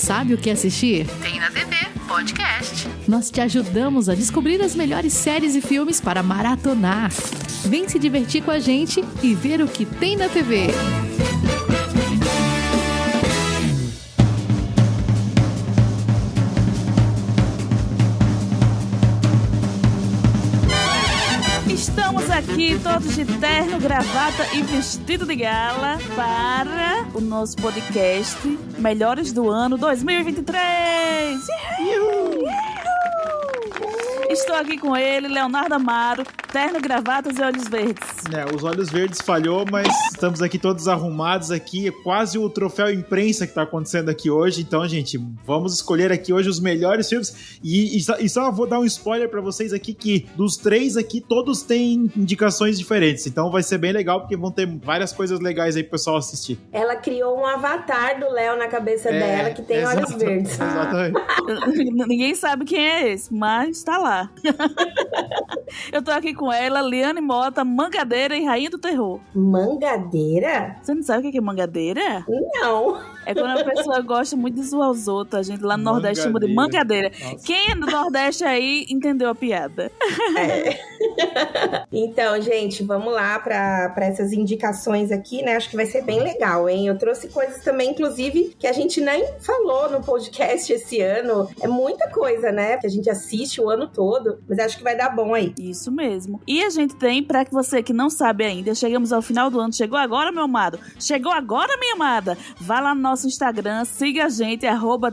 sabe o que assistir? Tem na TV Podcast. Nós te ajudamos a descobrir as melhores séries e filmes para maratonar. Vem se divertir com a gente e ver o que tem na TV. Estamos aqui todos de terno, gravata e vestido de gala para o nosso podcast Melhores do Ano 2023. Uhul! Estou aqui com ele, Leonardo Amaro, terno, gravatas e olhos verdes. Os olhos verdes falhou, mas estamos aqui todos arrumados aqui, é quase o troféu imprensa que está acontecendo aqui hoje. Então, gente, vamos escolher aqui hoje os melhores filmes. E só vou dar um spoiler para vocês aqui que dos três aqui, todos têm indicações diferentes. Então vai ser bem legal, porque vão ter várias coisas legais aí pro pessoal assistir. Ela criou um avatar do Léo na cabeça dela que tem olhos verdes. Exatamente. Ninguém sabe quem é esse, mas tá lá. Eu tô aqui com ela, Liane Mota, mangadeira e rainha do terror. Mangadeira? Você não sabe o que é mangadeira? Não. É quando a pessoa gosta muito de zoar os outros. A gente lá no Nordeste chama de mangadeira. Nossa. Quem é do Nordeste aí entendeu a piada. Então, gente, vamos lá pra essas indicações aqui, né? Acho que vai ser bem legal, hein? Eu trouxe coisas também, inclusive, que a gente nem falou no podcast esse ano. É muita coisa, né? Que a gente assiste o ano todo. Mas acho que vai dar bom aí. Isso mesmo. E a gente tem, pra você que não sabe ainda, chegamos ao final do ano. Chegou agora, meu amado? Chegou agora, minha amada? Vá lá no nosso Instagram, siga a gente,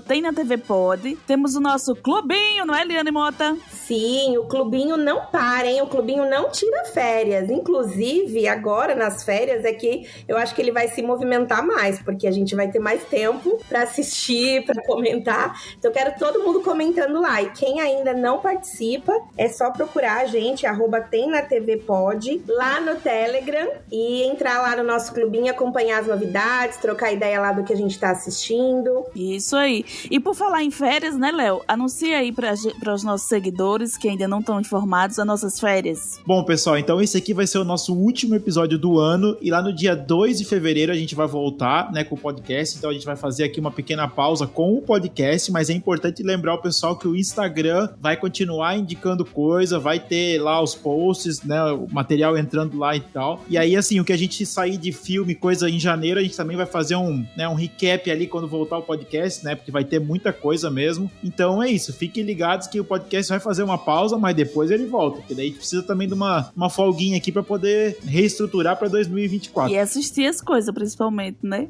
@TemNaTVPod. Temos o nosso clubinho, não é, Liane Mota? Sim, o clubinho não para, hein? O clubinho não tira férias. Inclusive, agora nas férias é que eu acho que ele vai se movimentar mais, porque a gente vai ter mais tempo pra assistir, pra comentar. Então, eu quero todo mundo comentando lá. E quem ainda não participa, é só procurar a gente, @TemNaTVPod, lá no Telegram, e entrar lá no nosso clubinho, acompanhar as novidades, trocar ideia lá do que a gente tá assistindo. Isso aí. E por falar em férias, né, Léo? Anuncia aí para os nossos seguidores que ainda não estão informados as nossas férias. Bom, pessoal, então esse aqui vai ser o nosso último episódio do ano, e lá no dia 2 de fevereiro a gente vai voltar, né, com o podcast. Então a gente vai fazer aqui uma pequena pausa com o podcast, mas é importante lembrar o pessoal que o Instagram vai continuar indicando coisa, vai ter lá os posts, né, o material entrando lá e tal. E aí, assim, o que a gente sair de filme, coisa em janeiro, a gente também vai fazer um recap ali quando voltar o podcast, né, porque vai ter muita coisa mesmo. Então é isso, fiquem ligados que o podcast vai fazer uma pausa, mas depois ele volta, porque daí a gente precisa também de uma folguinha aqui pra poder reestruturar pra 2024. E assistir as coisas, principalmente, né?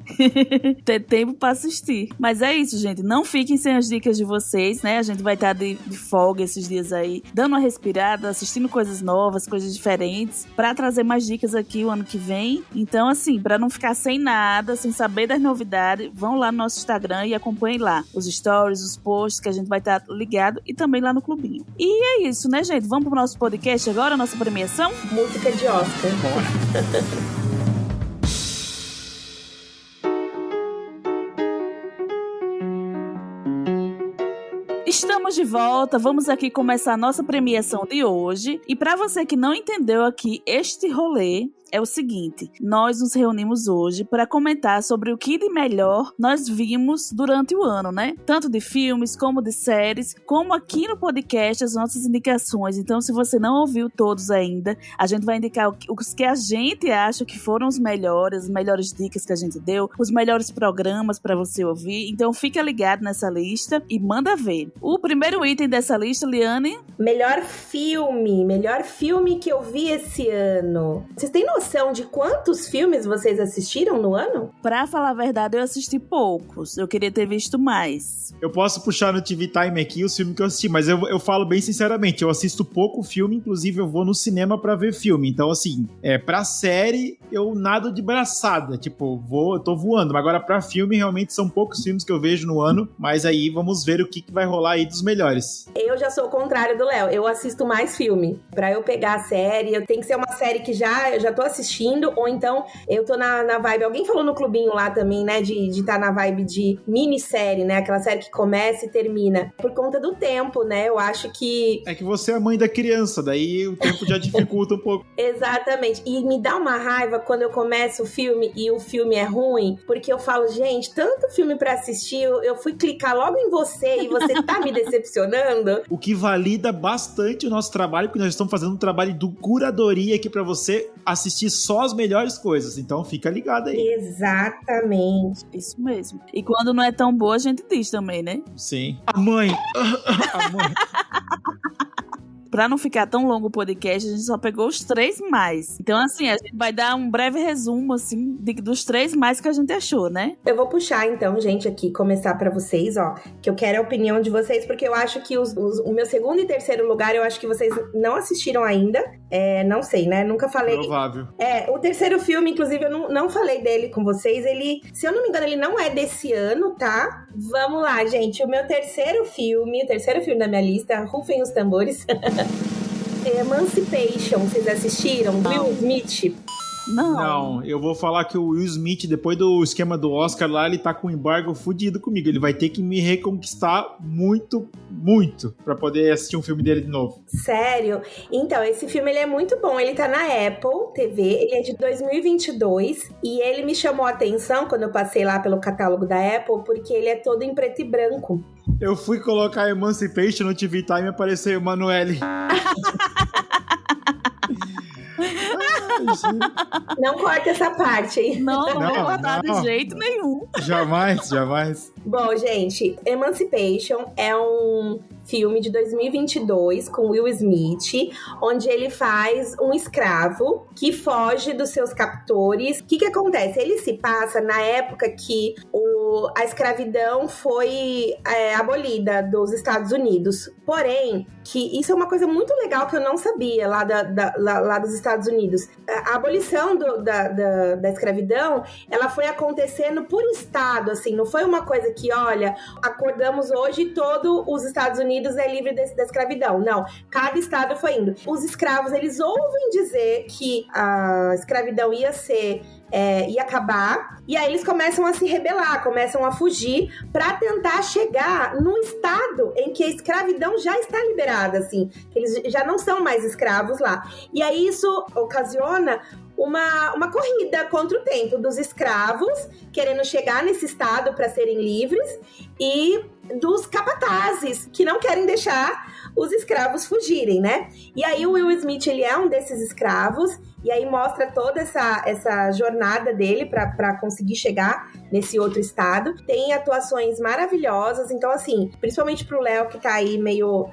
Ter tempo pra assistir. Mas é isso, gente, não fiquem sem as dicas de vocês, né? A gente vai estar de folga esses dias aí, dando uma respirada, assistindo coisas novas, coisas diferentes, pra trazer mais dicas aqui o ano que vem. Então, assim, pra não ficar sem nada, sem saber das novidades, vão lá no nosso Instagram e acompanhem lá os stories, os posts, que a gente vai estar ligado, e também lá no clubinho. E é isso, né, gente? Vamos pro nosso podcast agora, nossa premiação? Música de Oscar. Bora. Estamos de volta, vamos aqui começar a nossa premiação de hoje. E para você que não entendeu aqui este rolê, é o seguinte: nós nos reunimos hoje para comentar sobre o que de melhor nós vimos durante o ano, né? Tanto de filmes, como de séries, como aqui no podcast as nossas indicações. Então, se você não ouviu todos ainda, a gente vai indicar os que a gente acha que foram os melhores, as melhores dicas que a gente deu, os melhores programas para você ouvir. Então, fica ligado nessa lista e manda ver. O primeiro item dessa lista, Liane? Melhor filme que eu vi esse ano. Vocês têm noção de quantos filmes vocês assistiram no ano? Pra falar a verdade, eu assisti poucos. Eu queria ter visto mais. Eu posso puxar no TV Time aqui os filmes que eu assisti, mas eu falo bem sinceramente, eu assisto pouco filme, inclusive eu vou no cinema pra ver filme. Então, assim, pra série, eu nado de braçada. Tipo, eu tô voando. Mas agora pra filme, realmente são poucos filmes que eu vejo no ano. Mas aí, vamos ver o que vai rolar aí dos melhores. Eu eu já sou o contrário do Léo. Eu assisto mais filme. Pra eu pegar a série, eu tenho que ser uma série que eu já tô assistindo, ou então eu tô na vibe. Alguém falou no clubinho lá também, né? De tá na vibe de minissérie, né? Aquela série que começa e termina. Por conta do tempo, né? Eu acho que... É que você é a mãe da criança, daí o tempo já dificulta um pouco. Exatamente. E me dá uma raiva quando eu começo o filme e o filme é ruim, porque eu falo, gente, tanto filme pra assistir, eu fui clicar logo em você e você tá me decepcionando. O que valida bastante o nosso trabalho, porque nós estamos fazendo um trabalho de curadoria aqui pra você assistir só as melhores coisas. Então fica ligado aí. Exatamente. Isso mesmo. E quando não é tão boa, a gente diz também, né? Sim. A mãe. A mãe. Pra não ficar tão longo o podcast, a gente só pegou os 3 mais. Então, assim, a gente vai dar um breve resumo, assim, dos 3 mais que a gente achou, né? Eu vou puxar, então, gente, aqui, começar pra vocês, ó, que eu quero a opinião de vocês, porque eu acho que o meu segundo e terceiro lugar, eu acho que vocês não assistiram ainda. Não sei, né? Nunca falei. Provável. O terceiro filme, inclusive, eu não falei dele com vocês. Ele, se eu não me engano, ele não é desse ano, tá? Vamos lá, gente. O terceiro filme da minha lista, rufem os tambores. Emancipation, vocês assistiram? Will Smith? Não, eu vou falar que o Will Smith, depois do esquema do Oscar lá, ele tá com um embargo fudido comigo. Ele vai ter que me reconquistar muito, muito pra poder assistir um filme dele de novo. Sério? Então, esse filme ele é muito bom. Ele tá na Apple TV, ele é de 2022 e ele me chamou a atenção quando eu passei lá pelo catálogo da Apple, porque ele é todo em preto e branco. Eu fui colocar Emancipation no TV Time e apareceu Emanuele. Não corta essa parte aí. Não vou cortar de jeito nenhum. Jamais. Bom, gente, Emancipation é um filme de 2022 com Will Smith, onde ele faz um escravo que foge dos seus captores. O que acontece? Ele se passa na época que a escravidão foi abolida dos Estados Unidos. Porém, que isso é uma coisa muito legal que eu não sabia lá dos Estados Unidos. A abolição da escravidão, ela foi acontecendo por estado, assim, não foi uma coisa que, olha, acordamos hoje e todo os Estados Unidos é livre da escravidão. Não, cada estado foi indo. Os escravos, eles ouvem dizer que a escravidão ia acabar, e aí eles começam a se rebelar, começam a fugir para tentar chegar num estado em que a escravidão já está liberada, assim, que eles já não são mais escravos lá. E aí isso ocasiona uma corrida contra o tempo dos escravos querendo chegar nesse estado para serem livres e dos capatazes que não querem deixar os escravos fugirem, né? E aí o Will Smith, ele é um desses escravos, e aí mostra toda essa jornada dele para conseguir chegar nesse outro estado. Tem atuações maravilhosas, então assim, principalmente pro Léo que tá aí meio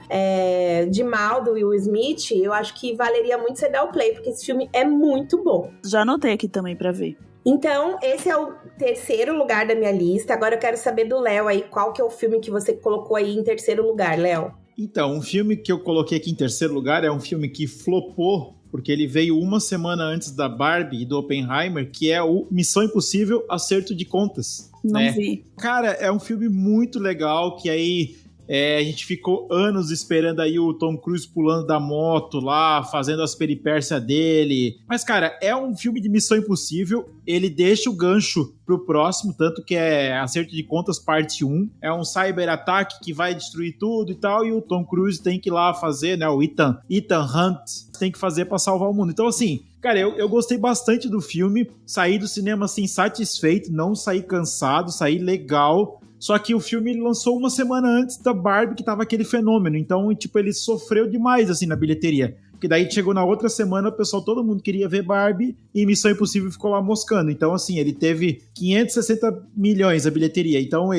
de mal do Will Smith, eu acho que valeria muito você dar o play, porque esse filme é muito bom. Já anotei aqui também pra ver. Então, esse é o terceiro lugar da minha lista. Agora eu quero saber do Léo aí, qual que é o filme que você colocou aí em terceiro lugar, Léo? Então, um filme que eu coloquei aqui em terceiro lugar é um filme que flopou, porque ele veio uma semana antes da Barbie e do Oppenheimer, que é o Missão Impossível Acerto de Contas. Não vi. Cara, é um filme muito legal, que aí a gente ficou anos esperando aí o Tom Cruise pulando da moto lá, fazendo as peripécias dele. Mas, cara, é um filme de Missão Impossível. Ele deixa o gancho pro próximo, tanto que é Acerto de Contas parte 1. É um cyber-ataque que vai destruir tudo e tal, e o Tom Cruise tem que ir lá fazer, né, o Ethan Hunt tem que fazer pra salvar o mundo. Então, assim, cara, eu gostei bastante do filme, saí do cinema, assim, satisfeito, não saí cansado, saí legal. Só que o filme lançou uma semana antes da Barbie, que tava aquele fenômeno. Então, tipo, ele sofreu demais, assim, na bilheteria. Porque daí chegou na outra semana, o pessoal, todo mundo queria ver Barbie e Missão Impossível ficou lá moscando. Então, assim, ele teve 560 milhões a bilheteria. Então,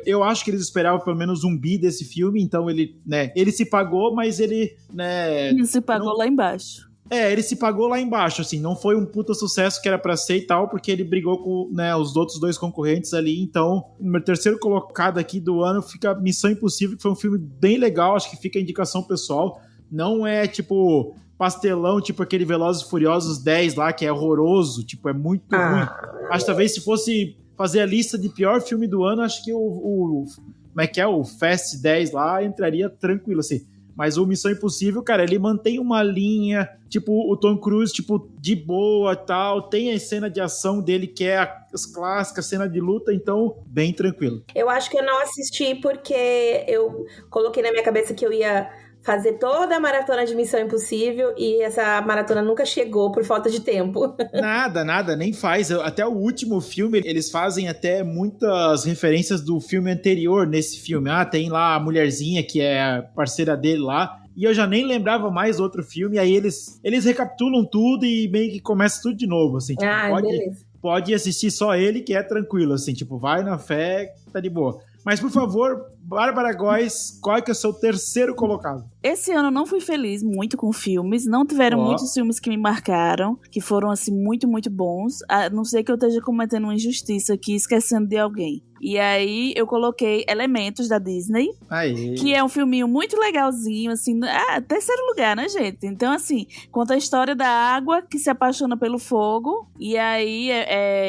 eu acho que eles esperavam pelo menos um bi desse filme. Então, ele se pagou, mas ele, né... Ele se pagou lá embaixo. Ele se pagou lá embaixo, assim, não foi um puta sucesso que era pra ser e tal, porque ele brigou com, né, os outros dois concorrentes ali. Então, o meu terceiro colocado aqui do ano fica Missão Impossível, que foi um filme bem legal, acho que fica a indicação pessoal. Não é, tipo, pastelão, tipo aquele Velozes e Furiosos 10 lá, que é horroroso, tipo, é muito ruim. Acho que talvez se fosse fazer a lista de pior filme do ano, acho que o como é que é, o Fast 10 lá, entraria tranquilo, assim. Mas o Missão Impossível, cara, ele mantém uma linha, tipo, o Tom Cruise, tipo, de boa e tal, tem a cena de ação dele, que é as clássicas, cena de luta, então, bem tranquilo. Eu acho que eu não assisti porque eu coloquei na minha cabeça que eu ia fazer toda a maratona de Missão Impossível e essa maratona nunca chegou por falta de tempo. Nada, nem faz. Até o último filme, eles fazem até muitas referências do filme anterior nesse filme. Tem lá a mulherzinha que é a parceira dele lá. E eu já nem lembrava mais outro filme. Aí eles recapitulam tudo e meio que começa tudo de novo, assim. Tipo, Beleza. Pode assistir só ele, que é tranquilo, assim. Tipo, vai na fé, tá de boa. Mas, por favor, Bárbara Góes, qual é que é o seu terceiro colocado? Esse ano eu não fui feliz muito com filmes. Não tiveram muitos filmes que me marcaram, que foram, assim, muito, muito bons. A não ser que eu esteja cometendo uma injustiça aqui, esquecendo de alguém. E aí, eu coloquei Elementos, da Disney. Aí. Que é um filminho muito legalzinho, assim. Terceiro lugar, né, gente? Então, assim, conta a história da água que se apaixona pelo fogo. E aí,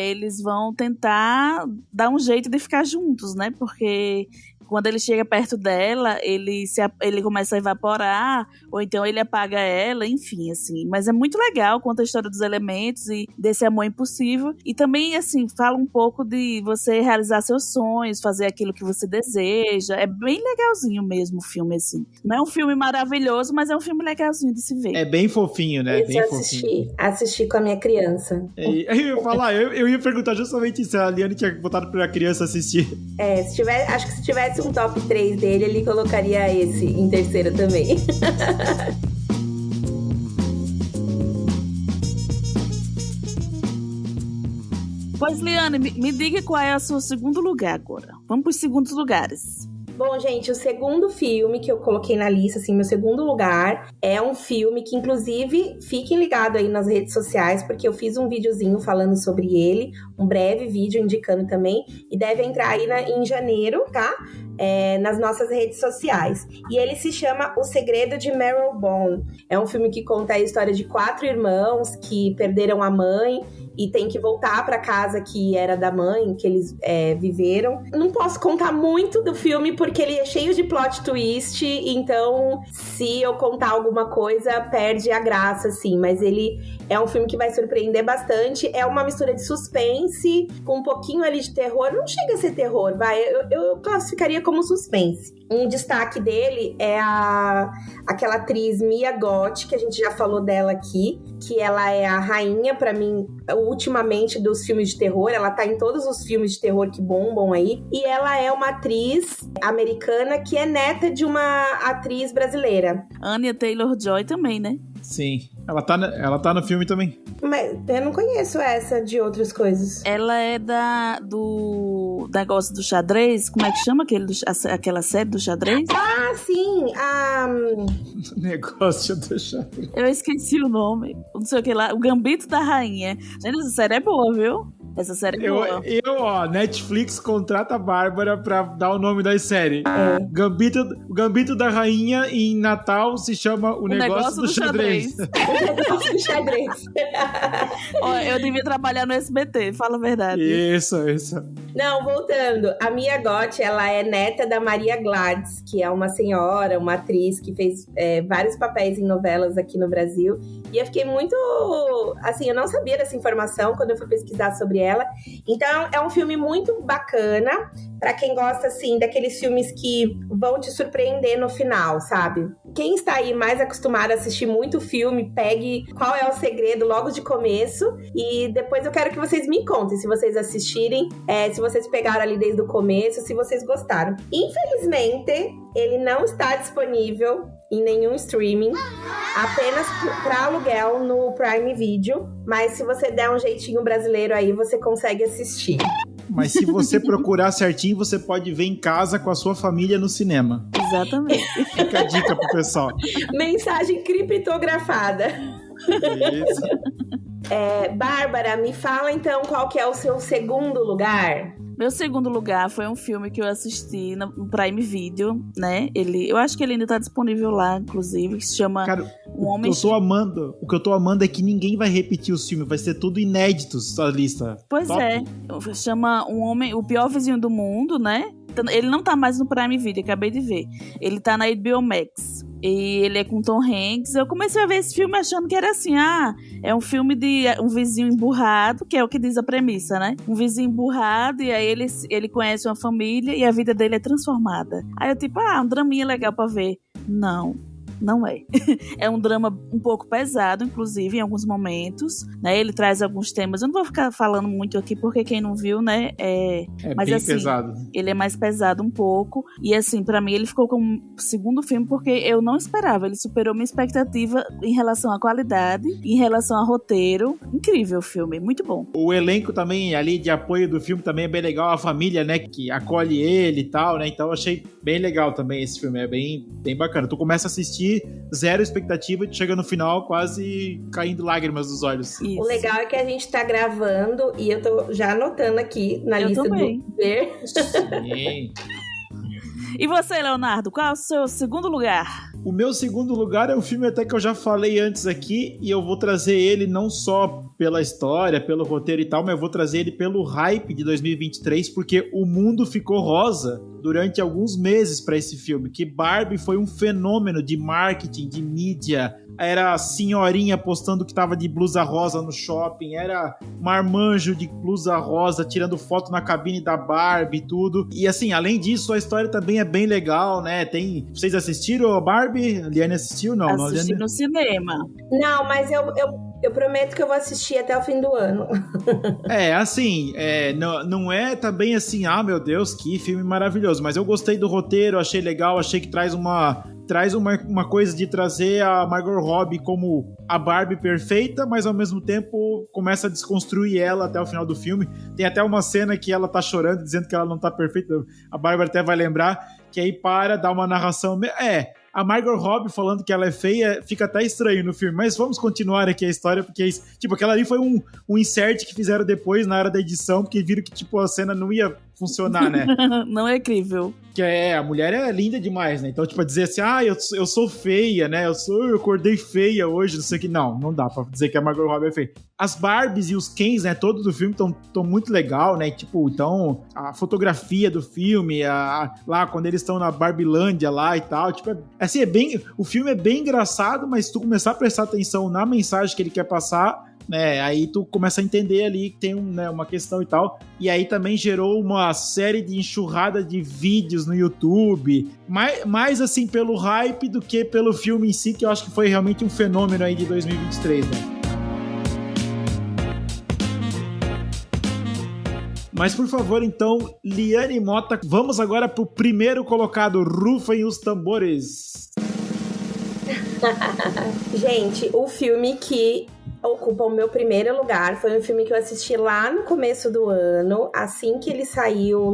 eles vão tentar dar um jeito de ficar juntos, né? Porque quando ele chega perto dela, ele começa a evaporar, ou então ele apaga ela, enfim, assim. Mas é muito legal, conta a história dos elementos e desse amor impossível. E também, assim, fala um pouco de você realizar seus sonhos, fazer aquilo que você deseja. É bem legalzinho mesmo o filme, assim. Não é um filme maravilhoso, mas é um filme legalzinho de se ver. É bem fofinho, né? Isso, bem fofinho. Assisti com a minha criança. Eu ia falar, eu ia perguntar justamente isso, se a Liane tinha botado pra criança assistir. Acho que se tivesse um top 3 dele, ele colocaria esse em terceiro também. Pois, Liane, me diga qual é o seu segundo lugar agora. Vamos para os segundos lugares. Bom, gente, o segundo filme que eu coloquei na lista, assim, meu segundo lugar, é um filme que, inclusive, fiquem ligados aí nas redes sociais, porque eu fiz um videozinho falando sobre ele, um breve vídeo indicando também, e deve entrar aí em janeiro, tá? Nas nossas redes sociais. E ele se chama O Segredo de Marylebone. É um filme que conta a história de 4 irmãos que perderam a mãe e tem que voltar pra casa que era da mãe, que eles viveram. Não posso contar muito do filme, porque ele é cheio de plot twist, então se eu contar alguma coisa, perde a graça, assim. Mas ele é um filme que vai surpreender bastante. É uma mistura de suspense, com um pouquinho ali de terror. Não chega a ser terror, vai. Eu classificaria como suspense. Um destaque dele é aquela atriz Mia Goth, que a gente já falou dela aqui, que ela é a rainha, pra mim, ultimamente, dos filmes de terror. Ela tá em todos os filmes de terror que bombam aí. E ela é uma atriz americana que é neta de uma atriz brasileira. Anya Taylor-Joy também, né? Sim. Ela tá no filme também. Mas eu não conheço essa de outras coisas. Ela é do negócio do xadrez. Como é que chama aquela série do xadrez? Ah, sim! Negócio do xadrez. Eu esqueci o nome. Não sei o que lá. O Gambito da Rainha. Gente, essa série é boa, viu? Essa série é boa. Netflix contrata a Bárbara pra dar o nome da série. O Gambito da Rainha em Natal se chama O Negócio do Xadrez. O Negócio do Xadrez. Eu devia trabalhar no SBT, fala a verdade. Isso. Não, voltando. A Mia Goth, ela é neta da Maria Gladys, que é uma senhora, uma atriz que fez vários papéis em novelas aqui no Brasil. E eu fiquei muito... Assim, eu não sabia dessa informação quando eu fui pesquisar sobre ela. Então, é um filme muito bacana pra quem gosta, assim, daqueles filmes que vão te surpreender no final, sabe? Quem está aí mais acostumado a assistir muito filme, pegue qual é o segredo logo de começo. E depois eu quero que vocês me contem, se vocês assistirem, se vocês pegaram ali desde o começo, se vocês gostaram. Infelizmente, ele não está disponível em nenhum streaming, apenas para aluguel no Prime Video. Mas se você der um jeitinho brasileiro aí, você consegue assistir. Mas se você procurar certinho, você pode ver em casa com a sua família no cinema. Exatamente. Fica a dica pro pessoal. Mensagem criptografada. Isso. Bárbara, me fala então qual que é o seu segundo lugar. Meu segundo lugar foi um filme que eu assisti no Prime Video, né? Eu acho que ele ainda tá disponível lá, inclusive, que se chama O que eu tô amando é que ninguém vai repetir os filmes, vai ser tudo inéditos a lista. Pois Top. é. Chama O Pior Vizinho do Mundo, né? Ele não tá mais no Prime Video, acabei de ver. Ele tá na HBO Max. E ele é com Tom Hanks. Eu comecei a ver esse filme achando que era assim, é um filme de um vizinho emburrado, que é o que diz a premissa, né? Um vizinho emburrado, e aí ele conhece uma família e a vida dele é transformada. Aí eu tipo, um draminha legal pra ver. Não é. É um drama um pouco pesado, inclusive, em alguns momentos, né? Ele traz alguns temas. Eu não vou ficar falando muito aqui, porque quem não viu, né? Mas, bem assim, pesado. Ele é mais pesado um pouco. E, assim, pra mim, ele ficou como segundo filme, porque eu não esperava. Ele superou minha expectativa em relação à qualidade, em relação ao roteiro. Incrível o filme, muito bom. O elenco também, ali, de apoio do filme também é bem legal. A família, né, que acolhe ele e tal, né? Então, eu achei bem legal também esse filme. É bem, bem bacana. Tu começa a assistir, zero expectativa, e chega no final quase caindo lágrimas dos olhos. Isso. O legal é que a gente tá gravando e eu tô já anotando aqui na lista também. do ver. Sim. E você, Leonardo, qual é o seu segundo lugar? O meu segundo lugar é um filme até que eu já falei antes aqui, e eu vou trazer ele não só pela história, pelo roteiro e tal, mas eu vou trazer ele pelo hype de 2023, porque o mundo ficou rosa durante alguns meses para esse filme, que Barbie foi um fenômeno de marketing, de mídia. Era a senhorinha postando que tava de blusa rosa no shopping, era marmanjo de blusa rosa tirando foto na cabine da Barbie e tudo. E assim, além disso, a história também é bem legal, né? Vocês assistiram a Barbie? A Liane assistiu? Não, Assisti no cinema. Não, mas eu prometo que eu vou assistir até o fim do ano. Não é também assim, meu Deus, que filme maravilhoso, mas eu gostei do roteiro, achei legal, achei que traz uma coisa de trazer a Margot Robbie como a Barbie perfeita, mas ao mesmo tempo começa a desconstruir ela até o final do filme. Tem até uma cena que ela tá chorando, dizendo que ela não tá perfeita, a Barbie até vai lembrar, que aí dá uma narração... A Margot Robbie falando que ela é feia fica até estranho no filme, mas vamos continuar aqui a história, porque aquela ali foi um insert que fizeram depois na hora da edição, porque viram que a cena não ia funcionar, né? Não é incrível. Que a mulher é linda demais, né? Então, dizer assim, eu sou feia, né? Eu acordei feia hoje, não sei o que. Não dá pra dizer que a Margot Robbie é feia. As Barbies e os Kens, né? Todos do filme estão muito legal, né? Então, a fotografia do filme, lá quando eles estão na Barbilândia lá e tal, o filme é bem engraçado, mas se tu começar a prestar atenção na mensagem que ele quer passar, né, aí tu começa a entender ali que tem uma questão e tal, e aí também gerou uma série de enxurrada de vídeos no YouTube, mais assim pelo hype do que pelo filme em si, que eu acho que foi realmente um fenômeno aí de 2023, né. Mas por favor, então, Liane Mota, vamos agora pro primeiro colocado, rufem os tambores. Gente, o filme que ocupa o meu primeiro lugar foi um filme que eu assisti lá no começo do ano, assim que ele saiu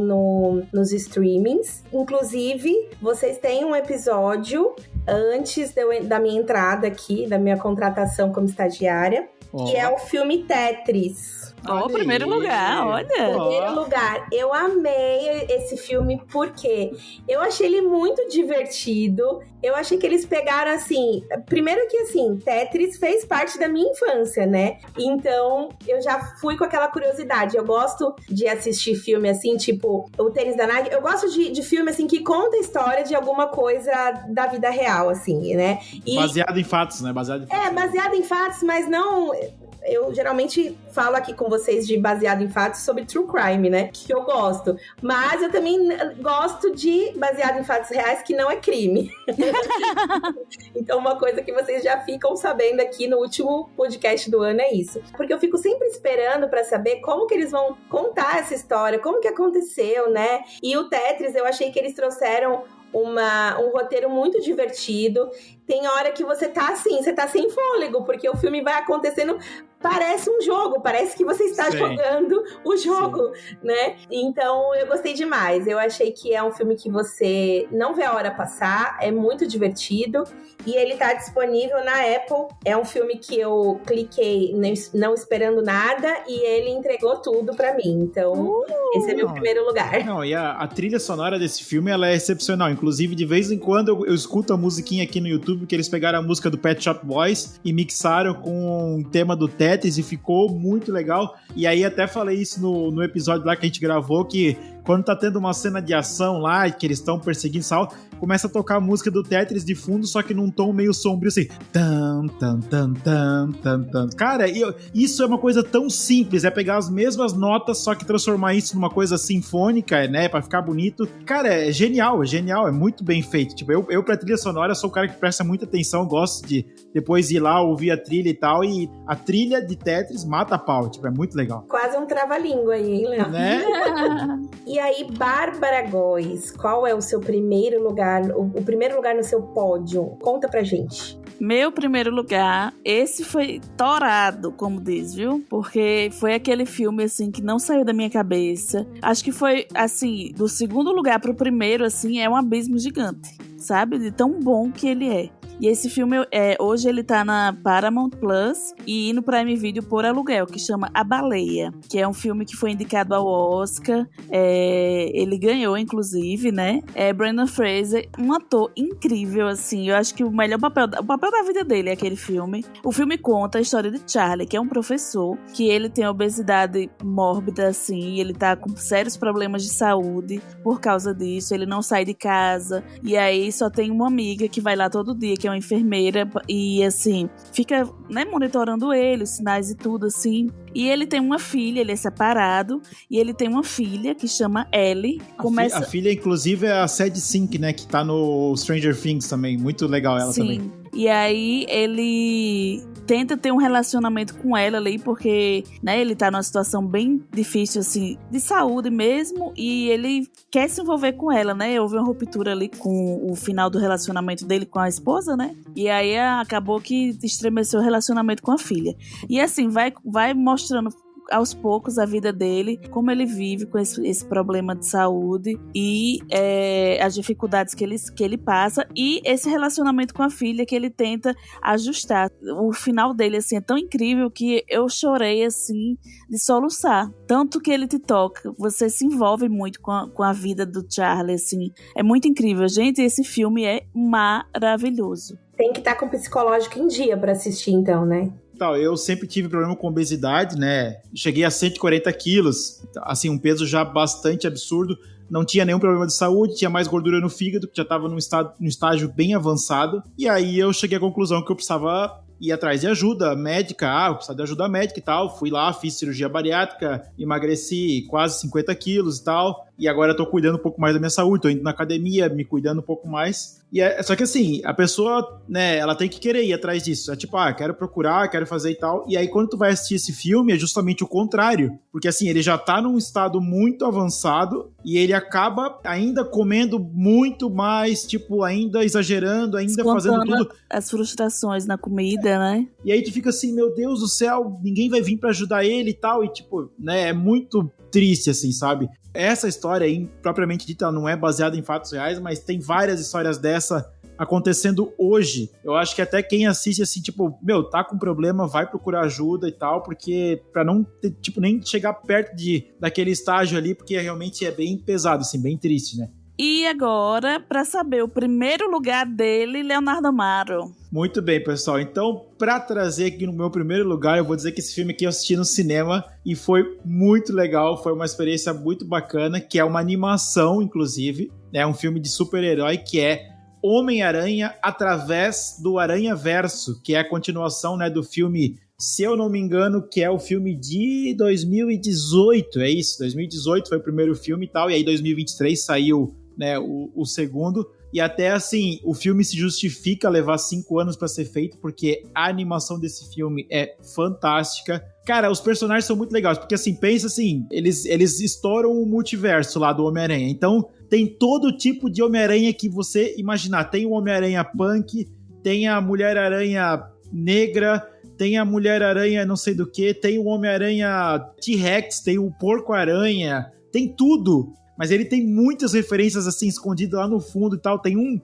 nos streamings. Inclusive, vocês têm um episódio antes da minha entrada aqui, da minha contratação como estagiária, que é o filme Tetris. Primeiro lugar, olha. Primeiro lugar. Eu amei esse filme porque eu achei ele muito divertido. Eu achei que eles pegaram, assim... Primeiro que, assim, Tetris fez parte da minha infância, né? Então, eu já fui com aquela curiosidade. Eu gosto de assistir filme, assim, tipo o Tênis da Nike. Eu gosto de filme, assim, que conta a história de alguma coisa da vida real, assim, né? Baseado em fatos, né? Baseado em fatos, mas não... Eu geralmente falo aqui com vocês de baseado em fatos sobre true crime, né? Que eu gosto. Mas eu também gosto de baseado em fatos reais que não é crime. Então, uma coisa que vocês já ficam sabendo aqui no último podcast do ano é isso. Porque eu fico sempre esperando pra saber como que eles vão contar essa história, como que aconteceu, né? E o Tetris, eu achei que eles trouxeram um roteiro muito divertido. Tem hora que você tá sem fôlego, porque o filme vai acontecendo, parece um jogo, parece que você está jogando o jogo, né? Então, eu gostei demais. Eu achei que é um filme que você não vê a hora passar, é muito divertido, e ele tá disponível na Apple. É um filme que eu cliquei não esperando nada, e ele entregou tudo pra mim. Então, esse é meu primeiro lugar. Não, e a trilha sonora desse filme, ela é excepcional. Inclusive, de vez em quando, eu escuto a musiquinha aqui no YouTube, filme, que eles pegaram a música do Pet Shop Boys e mixaram com o tema do Tetris e ficou muito legal. E aí até falei isso no episódio lá que a gente gravou, que quando tá tendo uma cena de ação lá, que eles estão perseguindo Saul, começa a tocar a música do Tetris de fundo, só que num tom meio sombrio, assim. Tan, tan, tan, tan, tan, tan. Cara, isso é uma coisa tão simples, é pegar as mesmas notas, só que transformar isso numa coisa sinfônica, né, pra ficar bonito. Cara, é genial, é muito bem feito. Tipo, eu pra trilha sonora, sou o cara que presta muita atenção, gosto de depois ir lá, ouvir a trilha e tal, e a trilha de Tetris mata a pau, tipo, é muito legal. Quase um trava-língua aí, hein, Léo? Né? E aí, Bárbara Góes, qual é o seu primeiro lugar, o primeiro lugar no seu pódio? Conta pra gente. Meu primeiro lugar, esse foi torado, como diz, viu? Porque foi aquele filme, assim, que não saiu da minha cabeça. Acho que foi, assim, do segundo lugar pro primeiro, assim, é um abismo gigante, sabe? De tão bom que ele é. E esse filme, hoje ele tá na Paramount Plus e no Prime Video por aluguel, que chama A Baleia, que é um filme que foi indicado ao Oscar. Ele ganhou, inclusive, né? Brendan Fraser, um ator incrível, assim. Eu acho que o papel da vida dele é aquele filme. O filme conta a história de Charlie, que é um professor, que ele tem obesidade mórbida, assim, e ele tá com sérios problemas de saúde por causa disso. Ele não sai de casa, e aí só tem uma amiga que vai lá todo dia, que é uma enfermeira, e assim, fica, né, monitorando ele, os sinais e tudo, assim. E ele tem uma filha, ele é separado, e ele tem uma filha que chama Ellie. A filha, inclusive, é a Sadie Sink, né, que tá no Stranger Things também, muito legal ela. Sim. Também. E aí ele tenta ter um relacionamento com ela ali, porque, né, ele tá numa situação bem difícil, assim, de saúde mesmo, e ele quer se envolver com ela, né? Houve uma ruptura ali com o final do relacionamento dele com a esposa, né? E aí acabou que estremeceu o relacionamento com a filha. E assim, vai mostrando aos poucos a vida dele, como ele vive com esse problema de saúde e as dificuldades que ele passa, e esse relacionamento com a filha que ele tenta ajustar. O final dele, assim, é tão incrível que eu chorei, assim, de soluçar. Tanto que ele te toca, você se envolve muito com a vida do Charlie, assim. É muito incrível, gente, esse filme é maravilhoso. Tem que estar com o psicológico em dia pra assistir, então, né? Eu sempre tive problema com obesidade, né? Cheguei a 140 quilos, assim, um peso já bastante absurdo. Não tinha nenhum problema de saúde, tinha mais gordura no fígado, que já estava num estágio bem avançado. E aí eu cheguei à conclusão que eu precisava ir atrás de ajuda médica. Eu precisava de ajuda médica e tal. Fui lá, fiz cirurgia bariátrica, emagreci quase 50 quilos e tal. E agora eu tô cuidando um pouco mais da minha saúde, tô indo na academia, me cuidando um pouco mais. Só que assim, a pessoa, né, ela tem que querer ir atrás disso. É tipo, quero procurar, quero fazer e tal. E aí quando tu vai assistir esse filme, é justamente o contrário. Porque assim, ele já tá num estado muito avançado e ele acaba ainda comendo muito mais, tipo, ainda exagerando, ainda fazendo tudo. As frustrações na comida, né? E aí tu fica assim, meu Deus do céu, ninguém vai vir pra ajudar ele e tal. E tipo, né, é muito triste, assim, sabe? Essa história aí, propriamente dita, não é baseada em fatos reais, mas tem várias histórias dessa acontecendo hoje. Eu acho que até quem assiste, assim, tipo, tá com problema, vai procurar ajuda e tal, porque pra não ter, tipo, nem chegar perto daquele estágio ali, porque realmente é bem pesado, assim, bem triste, né? E agora, para saber o primeiro lugar dele, Leonardo Amaro. Muito bem, pessoal. Então, para trazer aqui no meu primeiro lugar, eu vou dizer que esse filme aqui eu assisti no cinema e foi muito legal, foi uma experiência muito bacana, que é uma animação, inclusive, é um filme de super-herói que é Homem-Aranha através do Aranhaverso, que é a continuação, né, do filme, se eu não me engano, que é o filme de 2018, é isso, 2018 foi o primeiro filme e tal, e aí 2023 saiu, né, o segundo, e até assim, o filme se justifica levar 5 anos pra ser feito, porque a animação desse filme é fantástica. Cara, os personagens são muito legais, porque assim, pensa assim, eles estouram o multiverso lá do Homem-Aranha, então tem todo tipo de Homem-Aranha que você imaginar, tem o Homem-Aranha punk, tem a Mulher-Aranha negra, tem a Mulher-Aranha não sei do que, tem o Homem-Aranha T-Rex, tem o Porco-Aranha, tem tudo. Mas ele tem muitas referências assim, escondidas lá no fundo e tal. Tem o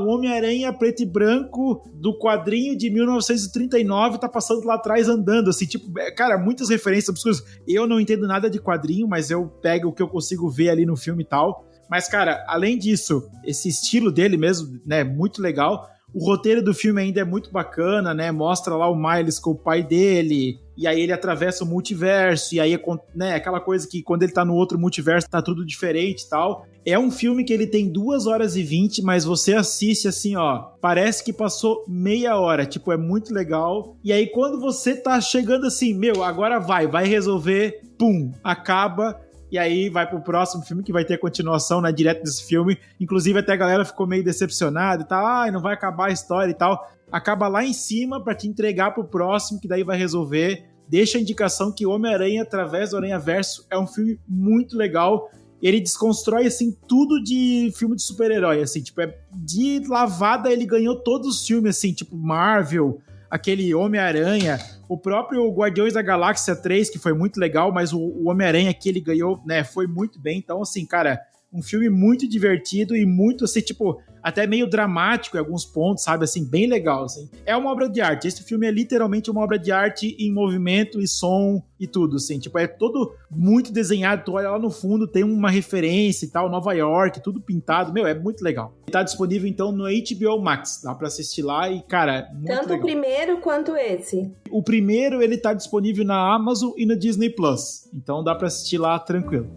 Homem-Aranha preto e branco do quadrinho de 1939 tá passando lá atrás andando, assim, tipo, cara, muitas referências absurdas. Eu não entendo nada de quadrinho, mas eu pego o que eu consigo ver ali no filme e tal. Mas, cara, além disso, esse estilo dele mesmo, né, muito legal. O roteiro do filme ainda é muito bacana, né? Mostra lá o Miles com o pai dele, e aí ele atravessa o multiverso, e aí, né, aquela coisa que quando ele tá no outro multiverso tá tudo diferente e tal. É um filme que ele tem 2h20, mas você assiste assim, ó, parece que passou meia hora, tipo, é muito legal. E aí quando você tá chegando assim, meu, agora vai resolver, pum, acaba. E aí vai pro próximo filme, que vai ter continuação, né, direto desse filme. Inclusive até a galera ficou meio decepcionada e tal, não vai acabar a história e tal. Acaba lá em cima pra te entregar pro próximo, que daí vai resolver. Deixa a indicação que Homem-Aranha, através do Aranhaverso, é um filme muito legal. Ele desconstrói, assim, tudo de filme de super-herói, assim, tipo, de lavada ele ganhou todos os filmes, assim, tipo Marvel, aquele Homem-Aranha, o próprio Guardiões da Galáxia 3, que foi muito legal, mas o Homem-Aranha que ele ganhou, né, foi muito bem. Então, assim, cara, um filme muito divertido e muito, assim, tipo, até meio dramático em alguns pontos, sabe, assim, bem legal, assim. É uma obra de arte. Esse filme é literalmente uma obra de arte em movimento e som e tudo, assim. Tipo, é todo muito desenhado. Tu olha lá no fundo, tem uma referência e tal, Nova York, tudo pintado. Meu, é muito legal. Tá disponível, então, no HBO Max. Dá pra assistir lá e, cara, muito Tanto legal. O primeiro quanto esse. O primeiro, ele tá disponível na Amazon e no Disney Plus. Então, dá pra assistir lá tranquilo.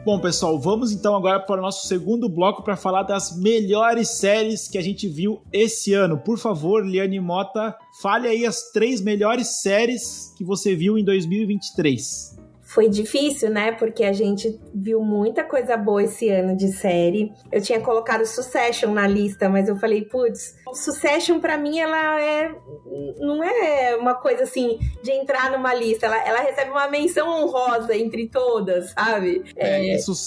Bom, pessoal, vamos então agora para o nosso segundo bloco para falar das melhores séries que a gente viu esse ano. Por favor, Liane Mota, fale aí as 3 melhores séries que você viu em 2023. Foi difícil, né? Porque a gente viu muita coisa boa esse ano de série. Eu tinha colocado Succession na lista, mas eu falei, putz, Succession pra mim, não é uma coisa assim de entrar numa lista. Ela recebe uma menção honrosa entre todas, sabe?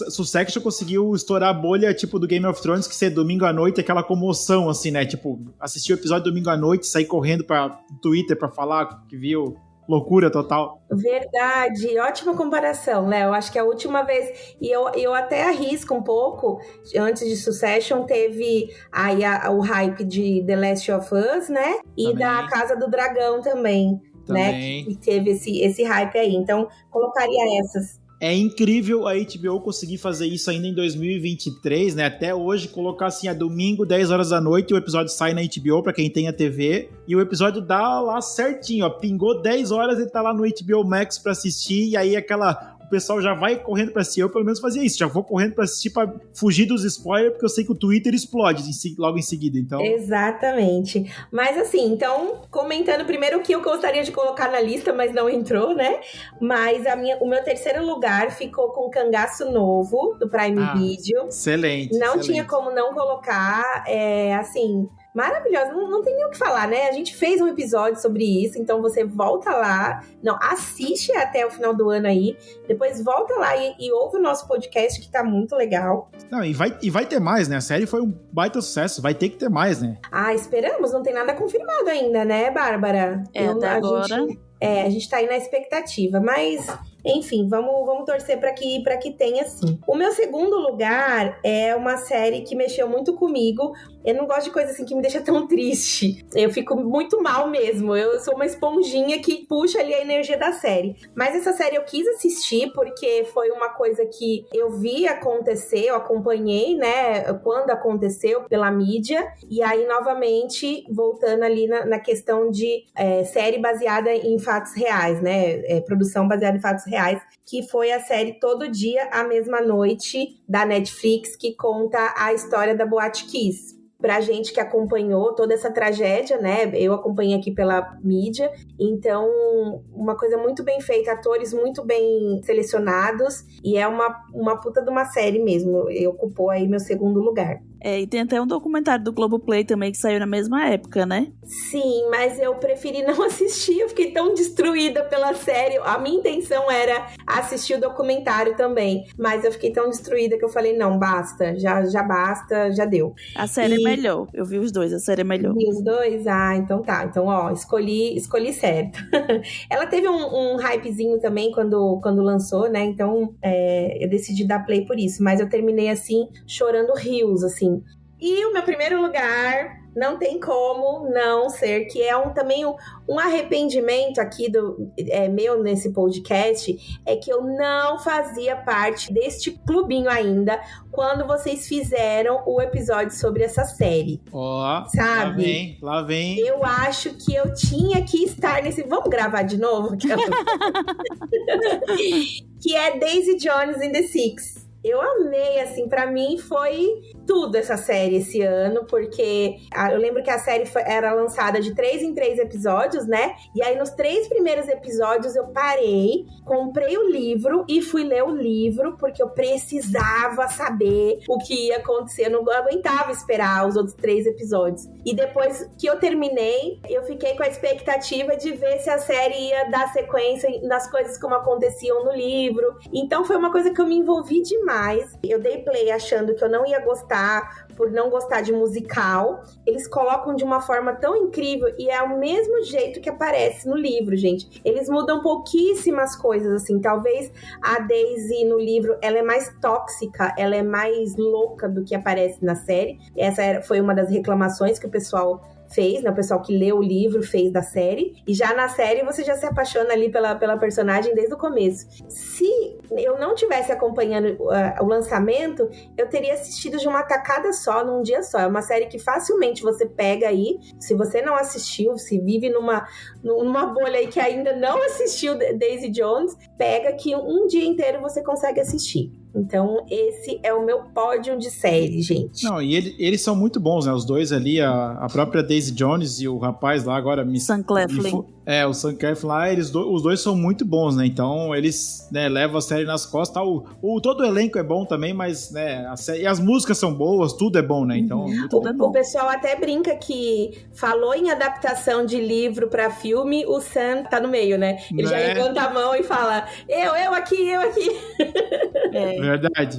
Succession conseguiu estourar a bolha, tipo, do Game of Thrones, que ser domingo à noite, aquela comoção, assim, né? Tipo, assistir o episódio domingo à noite, sair correndo pra Twitter pra falar que viu. Loucura total. Verdade, ótima comparação, Léo. Acho que a última vez, e eu até arrisco um pouco, antes de Succession, teve aí o hype de The Last of Us, né? E também. da Casa do Dragão também. Né? Que teve esse hype aí. Então, colocaria essas. É incrível a HBO conseguir fazer isso ainda em 2023, né? Até hoje, colocar assim, a domingo, 10 horas da noite, o episódio sai na HBO pra quem tem a TV, e o episódio dá lá certinho, ó. Pingou 10 horas e tá lá no HBO Max pra assistir, e aí o pessoal já vai correndo pra assistir. Eu, pelo menos, fazia isso. Já vou correndo pra assistir pra fugir dos spoilers, porque eu sei que o Twitter explode logo em seguida, então... Exatamente. Mas, assim, então, comentando primeiro o que eu gostaria de colocar na lista, mas não entrou, né? Mas o meu terceiro lugar ficou com Cangaço Novo, do Prime Video. Excelente. Não tinha como não colocar, assim... Maravilhosa, não tem nem o que falar, né? A gente fez um episódio sobre isso, então você volta lá, assiste até o final do ano aí, depois volta lá e ouve o nosso podcast, que tá muito legal. Não, e vai ter mais, né? A série foi um baita sucesso, vai ter que ter mais, né? Esperamos, não tem nada confirmado ainda, né, Bárbara? Até agora... A gente tá aí na expectativa, mas... Enfim, vamos torcer para que tenha sim. O meu segundo lugar é uma série que mexeu muito comigo. Eu não gosto de coisa assim que me deixa tão triste. Eu fico muito mal mesmo. Eu sou uma esponjinha que puxa ali a energia da série. Mas essa série eu quis assistir porque foi uma coisa que eu vi acontecer, eu acompanhei, né, quando aconteceu pela mídia. E aí, novamente, voltando ali na questão de série baseada em fatos reais, né? Produção baseada em fatos reais. Que foi a série Todo Dia, a Mesma Noite, da Netflix, que conta a história da Boate Kiss. Pra gente que acompanhou toda essa tragédia, né? Eu acompanhei aqui pela mídia. Então, uma coisa muito bem feita, atores muito bem selecionados. E é uma puta de uma série mesmo. E ocupou aí meu segundo lugar. E tem até um documentário do Globoplay também que saiu na mesma época, né? Sim, mas eu preferi não assistir. Eu fiquei tão destruída pela série. A minha intenção era assistir o documentário também. Mas eu fiquei tão destruída que eu falei, não, basta. Já basta, já deu. A série é melhor. Eu vi os dois, a série é melhor. Vi os dois? Então tá. Então, escolhi certo. Ela teve um hypezinho também quando lançou, né? Então, eu decidi dar play por isso. Mas eu terminei, assim, chorando rios, assim. E o meu primeiro lugar, não tem como não ser, que é também um arrependimento aqui meu nesse podcast, é que eu não fazia parte deste clubinho ainda quando vocês fizeram o episódio sobre essa série. Sabe? Lá vem. Eu acho que eu tinha que estar nesse... Vamos gravar de novo? Que é Daisy Jones and the Six. Eu amei, assim, pra mim foi tudo essa série esse ano, porque eu lembro que a série era lançada de 3 em 3 episódios, né? E aí nos 3 primeiros episódios eu parei, comprei o livro e fui ler o livro, porque eu precisava saber o que ia acontecer, eu não aguentava esperar os outros 3 episódios. E depois que eu terminei, eu fiquei com a expectativa de ver se a série ia dar sequência nas coisas como aconteciam no livro. Então foi uma coisa que eu me envolvi demais. Eu dei play achando que eu não ia gostar, por não gostar de musical. Eles colocam de uma forma tão incrível e é o mesmo jeito que aparece no livro, gente. Eles mudam pouquíssimas coisas, assim. Talvez a Daisy no livro, ela é mais tóxica, ela é mais louca do que aparece na série. Essa foi uma das reclamações que o pessoal fez, né? O pessoal que leu o livro fez da série. E já na série você já se apaixona ali pela personagem desde o começo. Se eu não tivesse acompanhando o lançamento, eu teria assistido de uma tacada só, num dia só. É uma série que facilmente você pega aí. Se você não assistiu, se vive numa bolha aí que ainda não assistiu Daisy Jones, pega que um dia inteiro você consegue assistir. Então, esse é o meu pódio de série, gente. Não, e eles são muito bons, né? Os dois ali, a própria Daisy Jones e o rapaz lá agora... Sam Claflin. O Sam Claflin lá, os dois são muito bons, né? Então, eles, né, levam a série nas costas. Todo o elenco é bom também, mas, né, e as músicas são boas, tudo é bom, né? Então, tudo é bom. O pessoal até brinca que falou em adaptação de livro pra filme, o Sam tá no meio, né? Ele já levanta a mão e fala, eu aqui.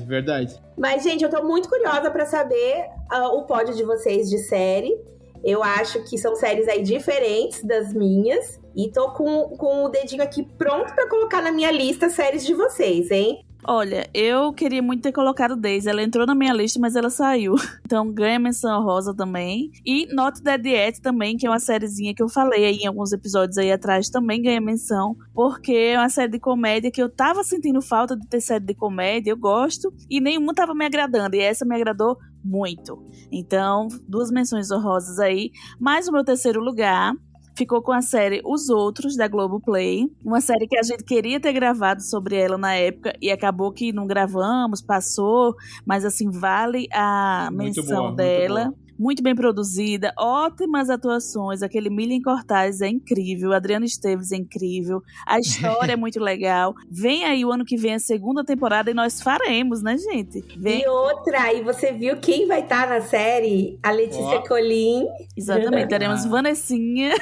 Verdade. Mas, gente, eu tô muito curiosa pra saber o pódio de vocês de série. Eu acho que são séries aí diferentes das minhas. E tô com o dedinho aqui pronto pra colocar na minha lista séries de vocês, hein? Olha, eu queria muito ter colocado Daisy. Ela entrou na minha lista, mas ela saiu. Então ganha menção rosa também. E Not Dead Yet também, que é uma sériezinha que eu falei aí em alguns episódios aí atrás, também ganha menção. Porque é uma série de comédia que eu tava sentindo falta de ter série de comédia. Eu gosto. E nenhuma tava me agradando. E essa me agradou muito. Então, 2 menções honrosas aí. Mas o meu terceiro lugar ficou com a série Os Outros, da Globoplay. Uma série que a gente queria ter gravado sobre ela na época e acabou que não gravamos, passou. Mas, assim, vale a menção dela. Muito bem produzida, ótimas atuações. Aquele Milian Cortaz é incrível, Adriana Esteves é incrível, a história é muito legal. Vem aí o ano que vem a 2ª temporada e nós faremos, né, gente? E outra, e você viu quem vai estar na série? A Letícia Colin. Exatamente, teremos Vanessinha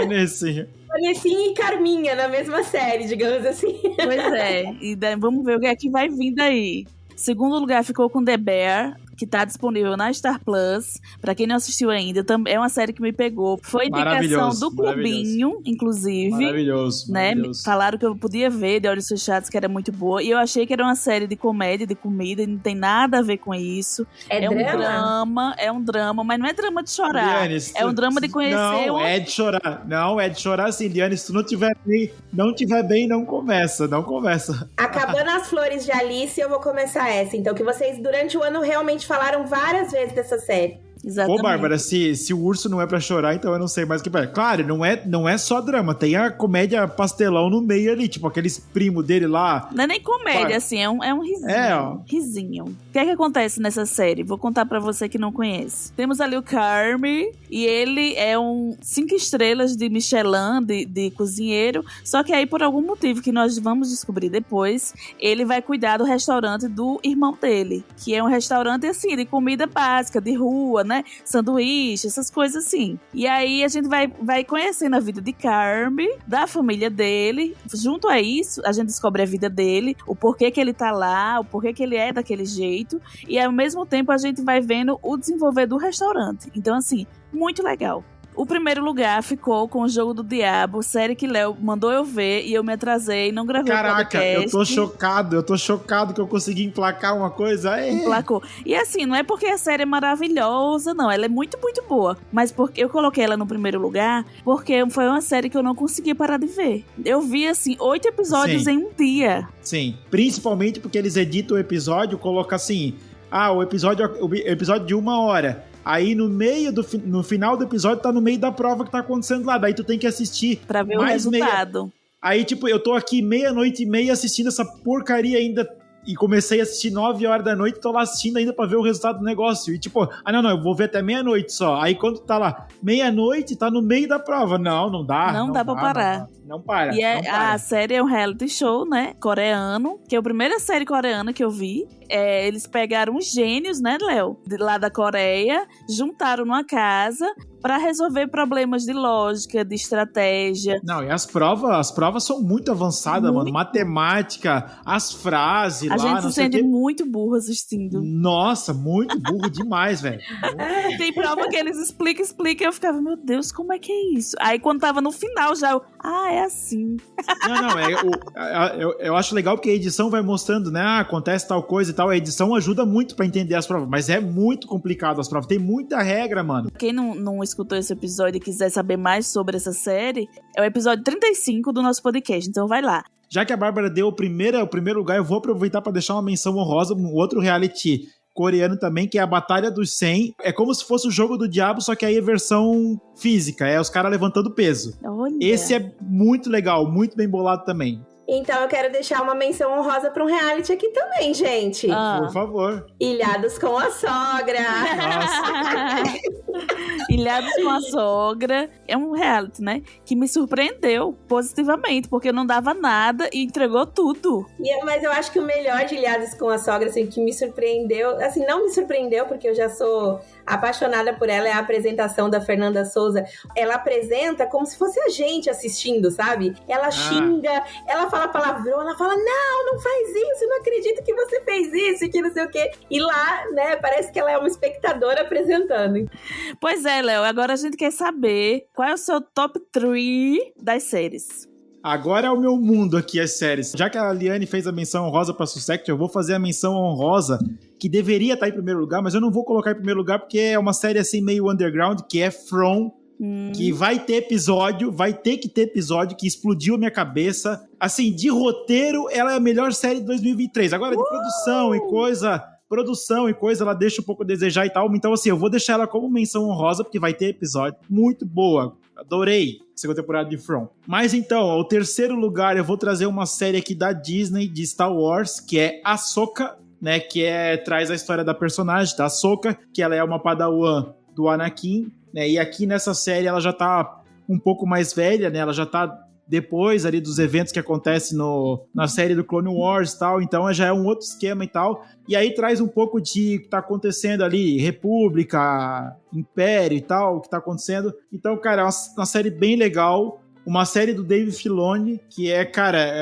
Vanessinha e Carminha na mesma série, digamos assim. Pois é, e vamos ver o que é que vai vir daí. Segundo lugar ficou com The Bear, que tá disponível na Star Plus. Pra quem não assistiu ainda, é uma série que me pegou. Foi indicação do Clubinho, inclusive. Maravilhoso. Falaram que eu podia ver de olhos fechados, que era muito boa. E eu achei que era uma série de comédia, de comida, e não tem nada a ver com isso. É um drama, mas não é drama de chorar. Liane, é um drama de conhecer. Não, é de chorar. Não, é de chorar sim, Liane. Se tu não tiver bem, não começa. Acabando as flores de Alice, eu vou começar essa. Então, que vocês, durante o ano, realmente falaram várias vezes dessa série. Exatamente. Pô, Bárbara, se o urso não é pra chorar, então eu não sei mais o que é. Claro, não é só drama, tem a comédia pastelão no meio ali, tipo aqueles primos dele lá. Não é nem comédia, assim, é um risinho. Risinho. O que é que acontece nessa série? Vou contar pra você que não conhece. Temos ali o Carmy, e ele é 5 estrelas de Michelin, de cozinheiro, só que aí por algum motivo que nós vamos descobrir depois, ele vai cuidar do restaurante do irmão dele, que é um restaurante, assim, de comida básica, de rua, né? Sanduíche, essas coisas assim. E aí a gente vai conhecendo a vida de Carmy, da família dele. Junto a isso, a gente descobre a vida dele, o porquê que ele tá lá, o porquê que ele é daquele jeito. E ao mesmo tempo a gente vai vendo o desenvolver do restaurante. Então, assim, muito legal. O primeiro lugar ficou com o Jogo do Diabo, série que Léo mandou eu ver e eu me atrasei, não gravei o podcast. Caraca, eu tô chocado que eu consegui emplacar uma coisa. Emplacou. E assim, não é porque a série é maravilhosa, não, ela é muito, muito boa. Mas porque eu coloquei ela no primeiro lugar, porque foi uma série que eu não conseguia parar de ver. Eu vi, assim, 8 episódios Sim. em um dia. Sim, principalmente porque eles editam o episódio, colocam assim, o episódio de 1 hora. Aí no final do episódio tá no meio da prova que tá acontecendo lá. Daí tu tem que assistir Pra ver o resultado. Aí, tipo, eu tô aqui 00:30 assistindo essa porcaria ainda. E comecei a assistir 9 horas da noite, tô lá assistindo ainda pra ver o resultado do negócio. E tipo, não, eu vou ver até 00:00 só. Aí quando tá lá, 00:00, tá no meio da prova. Não dá. Não dá pra parar. Não para. E não para. a série é um reality show, né? Coreano, que é a primeira série coreana que eu vi. Eles pegaram os gênios, né, Léo? Lá da Coreia, juntaram numa casa pra resolver problemas de lógica, de estratégia. Não, e as provas são muito avançadas, mano. Matemática, as frases A lá, gente se sente muito burro assistindo. Nossa, muito burro demais, velho. Tem prova que eles explicam, eu ficava, meu Deus, como é que é isso? Aí quando tava no final já, é assim. Eu acho legal porque a edição vai mostrando, né, acontece tal coisa e tal, a edição ajuda muito pra entender as provas, mas é muito complicado as provas, tem muita regra, mano. Quem não escutou esse episódio e quiser saber mais sobre essa série, é o episódio 35 do nosso podcast, então vai lá. Já que a Bárbara deu o primeiro lugar, eu vou aproveitar pra deixar uma menção honrosa, um outro reality coreano também, que é a Batalha dos 100. É como se fosse o Jogo do Diabo, só que aí é versão física, é os caras levantando peso. Olha. Esse é muito legal, muito bem bolado também. Então eu quero deixar uma menção honrosa para um reality aqui também, gente. Por favor. Ilhados com a Sogra. Nossa. Ilhados com a Sogra é um reality, né? Que me surpreendeu positivamente, porque não dava nada e entregou tudo. Mas eu acho que o melhor de Ilhados com a Sogra, assim, que me surpreendeu, assim, não me surpreendeu, porque eu já sou apaixonada por ela, é a apresentação da Fernanda Souza. Ela apresenta como se fosse a gente assistindo, sabe? Ela xinga, ela fala palavrão, ela fala, não faz isso, eu não acredito que você fez isso, que não sei o quê. E lá, né, parece que ela é uma espectadora apresentando. Pois é, Léo, agora a gente quer saber qual é o seu top 3 das séries. Agora é o meu mundo aqui, as séries. Já que a Liane fez a menção honrosa pra Succession, eu vou fazer a menção honrosa que deveria estar em primeiro lugar, mas eu não vou colocar em primeiro lugar porque é uma série assim meio underground, que é From, que vai ter que ter episódio, que explodiu a minha cabeça. Assim, de roteiro, ela é a melhor série de 2023. Agora, de produção e coisa, ela deixa um pouco a desejar e tal. Então, assim, eu vou deixar ela como menção honrosa, porque vai ter episódio muito boa. Adorei a segunda temporada de From. Mas então, ao terceiro lugar, eu vou trazer uma série aqui da Disney, de Star Wars, que é Ahsoka, né? Que traz a história da personagem, da Ahsoka, que ela é uma padawan do Anakin, né? E aqui nessa série ela já tá um pouco mais velha, né? Ela já tá depois ali dos eventos que acontecem na série do Clone Wars e tal, então já é um outro esquema e tal, e aí traz um pouco de que tá acontecendo ali, República, Império e tal, o que tá acontecendo. Então, cara, é uma série bem legal, uma série do Dave Filoni, que é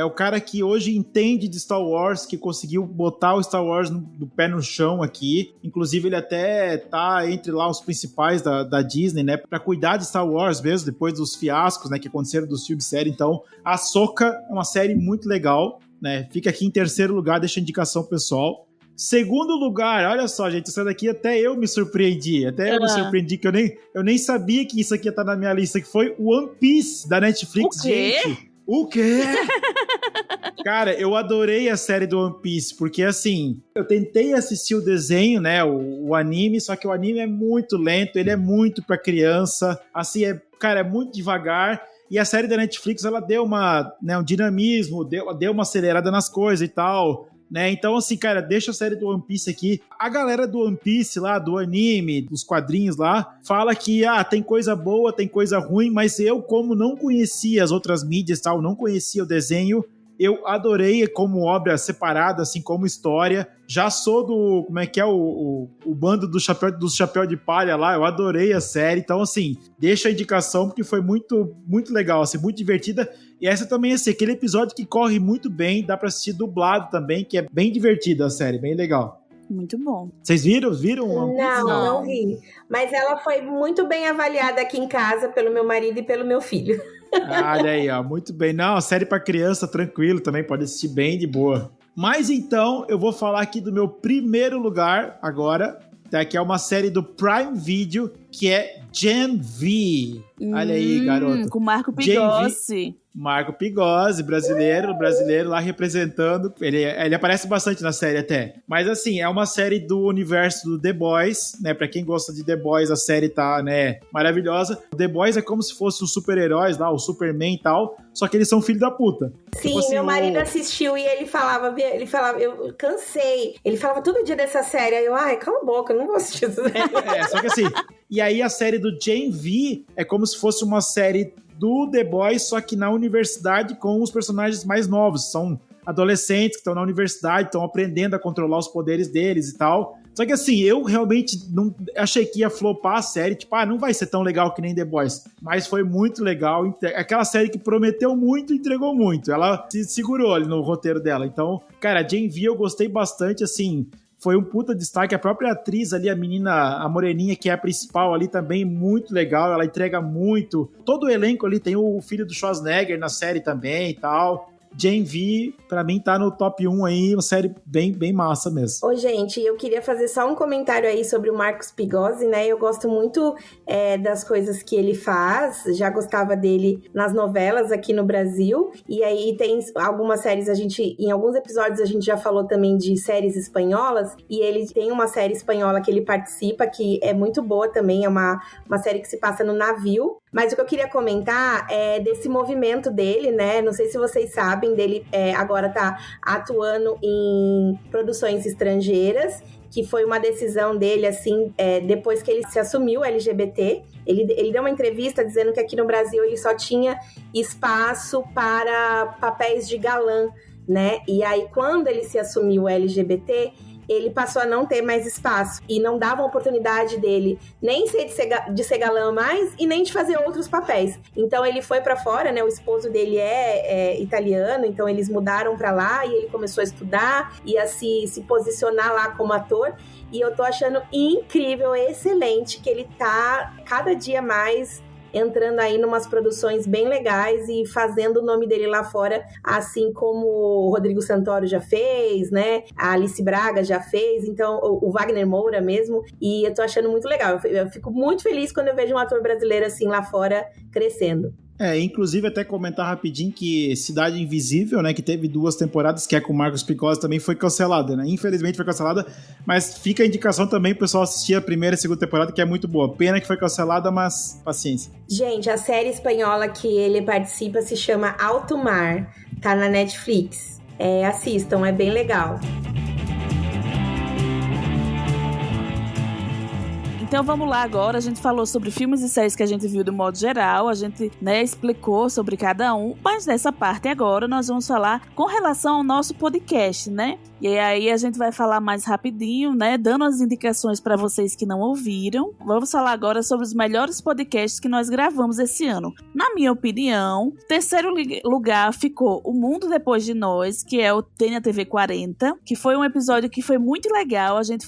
o cara que hoje entende de Star Wars, que conseguiu botar o Star Wars do pé no chão aqui. Inclusive, ele até tá entre lá os principais da Disney, né? Pra cuidar de Star Wars mesmo, depois dos fiascos, né? Que aconteceram dos filmes série. Então, a Ahsoka é uma série muito legal, né? Fica aqui em terceiro lugar, deixa a indicação pessoal. Segundo lugar, olha só, gente, isso daqui até eu me surpreendi. Que eu nem sabia que isso aqui ia estar na minha lista, que foi One Piece da Netflix. O quê? Gente. O quê? Cara, eu adorei a série do One Piece, porque assim, eu tentei assistir o desenho, né, o anime, só que o anime é muito lento, ele é muito pra criança, assim, é muito devagar. E a série da Netflix, ela deu um dinamismo, deu uma acelerada nas coisas e tal, né? Então, assim, cara, deixa a série do One Piece aqui. A galera do One Piece lá, do anime, dos quadrinhos lá, fala que, tem coisa boa, tem coisa ruim, mas eu, como não conhecia as outras mídias e tal, não conhecia o desenho, eu adorei como obra separada, assim, como história. Já sou do, como é que é, o bando do chapéu de palha lá, eu adorei a série. Então, assim, deixa a indicação, porque foi muito, muito legal, assim, muito divertida. E essa também, assim, aquele episódio que corre muito bem, dá pra assistir dublado também, que é bem divertida a série, bem legal. Muito bom. Vocês viram? One Piece? Não vi. Mas ela foi muito bem avaliada aqui em casa pelo meu marido e pelo meu filho. Olha aí, ó, muito bem. Não, série pra criança, tranquilo, também pode assistir bem de boa. Mas então, eu vou falar aqui do meu primeiro lugar agora, tá? Que é uma série do Prime Video, que é Gen V. Olha aí, garoto. Com Marco Pigossi. Marco Pigossi, brasileiro lá representando. Ele aparece bastante na série até. Mas assim, é uma série do universo do The Boys, né? Pra quem gosta de The Boys, a série tá, né, maravilhosa. O The Boys é como se fosse os super-heróis lá, o Superman e tal, só que eles são filho da puta. Sim, tipo assim, meu marido assistiu e ele falava, eu cansei. Ele falava todo dia dessa série. Aí eu, cala a boca, eu não vou assistir essa série. Só que assim, e aí a série do Gen V é como se fosse uma série do The Boys, só que na universidade com os personagens mais novos. São adolescentes que estão na universidade, estão aprendendo a controlar os poderes deles e tal. Só que assim, eu realmente não achei que ia flopar a série, tipo, não vai ser tão legal que nem The Boys. Mas foi muito legal. Aquela série que prometeu muito e entregou muito. Ela se segurou ali no roteiro dela. Então, cara, a Gen V eu gostei bastante, assim. Foi um puta destaque. A própria atriz ali, a menina, a moreninha, que é a principal ali, também muito legal. Ela entrega muito. Todo o elenco ali, tem o filho do Schwarzenegger na série também e tal. Gen V, pra mim, tá no top 1 aí, uma série bem massa mesmo. Ô, gente, eu queria fazer só um comentário aí sobre o Marcos Pigossi, né? Eu gosto muito das coisas que ele faz, já gostava dele nas novelas aqui no Brasil, e aí tem algumas séries, em alguns episódios a gente já falou também de séries espanholas, e ele tem uma série espanhola que ele participa, que é muito boa também, é uma série que se passa no navio. Mas o que eu queria comentar é desse movimento dele, né? Não sei se vocês sabem, dele agora tá atuando em produções estrangeiras, que foi uma decisão dele, assim, depois que ele se assumiu LGBT. Ele deu uma entrevista dizendo que aqui no Brasil ele só tinha espaço para papéis de galã, né? E aí, quando ele se assumiu LGBT, ele passou a não ter mais espaço e não dava oportunidade dele nem de ser galã mais e nem de fazer outros papéis. Então ele foi pra fora, né? O esposo dele é italiano, então eles mudaram pra lá e ele começou a estudar e a se posicionar lá como ator. E eu tô achando incrível, excelente, que ele tá cada dia mais entrando aí numas produções bem legais e fazendo o nome dele lá fora, assim como o Rodrigo Santoro já fez, né? A Alice Braga já fez, então o Wagner Moura mesmo, e eu tô achando muito legal. Eu fico muito feliz quando eu vejo um ator brasileiro assim lá fora crescendo. Inclusive até comentar rapidinho que Cidade Invisível, né, que teve 2 temporadas, que é com o Marcos Pigossi, também foi cancelada, né? Infelizmente foi cancelada, mas fica a indicação também pro pessoal assistir a primeira e segunda temporada, que é muito boa. Pena que foi cancelada, mas paciência. Gente, a série espanhola que ele participa se chama Alto Mar, tá na Netflix. Assistam, é bem legal. Então vamos lá agora, a gente falou sobre filmes e séries que a gente viu do modo geral, a gente, né, explicou sobre cada um, mas nessa parte agora nós vamos falar com relação ao nosso podcast, né? E aí a gente vai falar mais rapidinho, né, dando as indicações para vocês que não ouviram. Vamos falar agora sobre os melhores podcasts que nós gravamos esse ano. Na minha opinião, terceiro lugar ficou O Mundo Depois de Nós, que é o Tem a TV 40, que foi um episódio que foi muito legal, a gente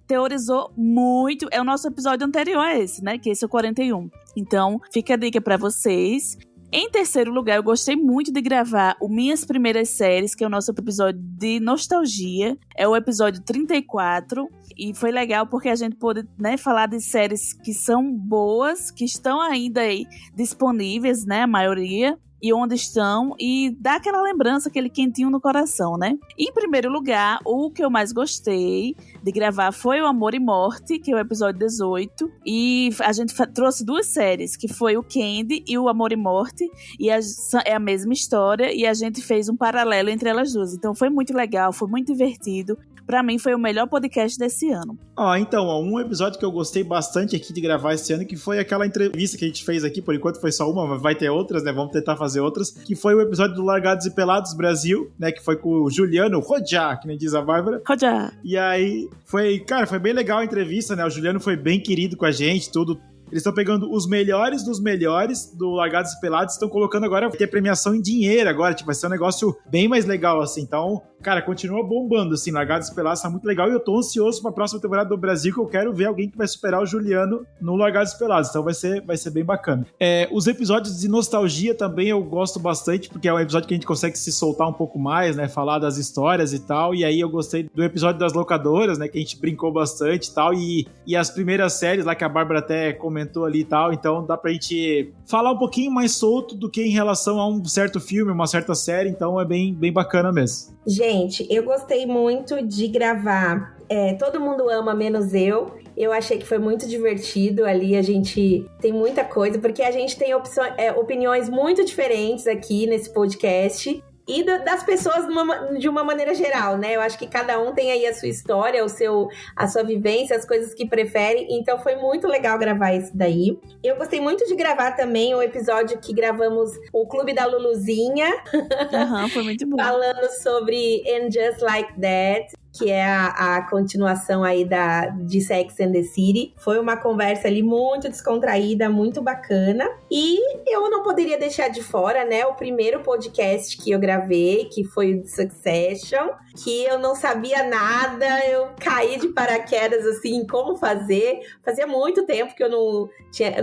teorizou muito, é o nosso episódio anterior a esse, né, que esse é o 41. Então, fica a dica pra vocês. Em terceiro lugar, eu gostei muito de gravar o Minhas Primeiras Séries, que é o nosso episódio de nostalgia, é o episódio 34, e foi legal porque a gente pôde, né, falar de séries que são boas, que estão ainda aí disponíveis, né, a maioria, e onde estão, e dá aquela lembrança, aquele quentinho no coração, né? Em primeiro lugar, o que eu mais gostei de gravar foi o Amor e Morte, que é o episódio 18, e a gente trouxe 2 séries, que foi o Candy e o Amor e Morte, e é a mesma história, e a gente fez um paralelo entre elas duas, então foi muito legal, foi muito divertido. Pra mim, foi o melhor podcast desse ano. Então, um episódio que eu gostei bastante aqui de gravar esse ano, que foi aquela entrevista que a gente fez aqui, por enquanto foi só uma, mas vai ter outras, né? Vamos tentar fazer outras, que foi o episódio do Largados e Pelados Brasil, né? Que foi com o Juliano Rodjá, que nem diz a Bárbara. Rodjá. E aí, foi bem legal a entrevista, né? O Juliano foi bem querido com a gente, tudo. Eles estão pegando os melhores dos melhores do Largados e Pelados, estão colocando agora, vai ter premiação em dinheiro agora, tipo, vai ser um negócio bem mais legal, assim. Então, cara, continua bombando, assim, Largados e Pelados tá muito legal, e eu tô ansioso pra próxima temporada do Brasil, que eu quero ver alguém que vai superar o Juliano no Largados e Pelados, então vai ser bem bacana. Os episódios de nostalgia também eu gosto bastante, porque é um episódio que a gente consegue se soltar um pouco mais, né, falar das histórias e tal, e aí eu gostei do episódio das locadoras, né, que a gente brincou bastante e tal, e as primeiras séries lá que a Bárbara até comentou ali e tal, então dá pra gente falar um pouquinho mais solto do que em relação a um certo filme, uma certa série, então é bem bacana mesmo. Gente, eu gostei muito de gravar Todo Mundo Ama Menos Eu. Eu achei que foi muito divertido ali, a gente tem muita coisa, porque a gente tem opiniões muito diferentes aqui nesse podcast. E das pessoas de uma maneira geral, né? Eu acho que cada um tem aí a sua história, a sua vivência, as coisas que preferem. Então foi muito legal gravar isso daí. Eu gostei muito de gravar também o episódio que gravamos o Clube da Luluzinha. Foi muito bom. Falando sobre And Just Like That, que é a continuação aí de Sex and the City. Foi uma conversa ali muito descontraída, muito bacana. E eu não poderia deixar de fora, né, o primeiro podcast que eu gravei, que foi o de Succession, que eu não sabia nada, eu caí de paraquedas, assim, como fazer. Fazia muito tempo que eu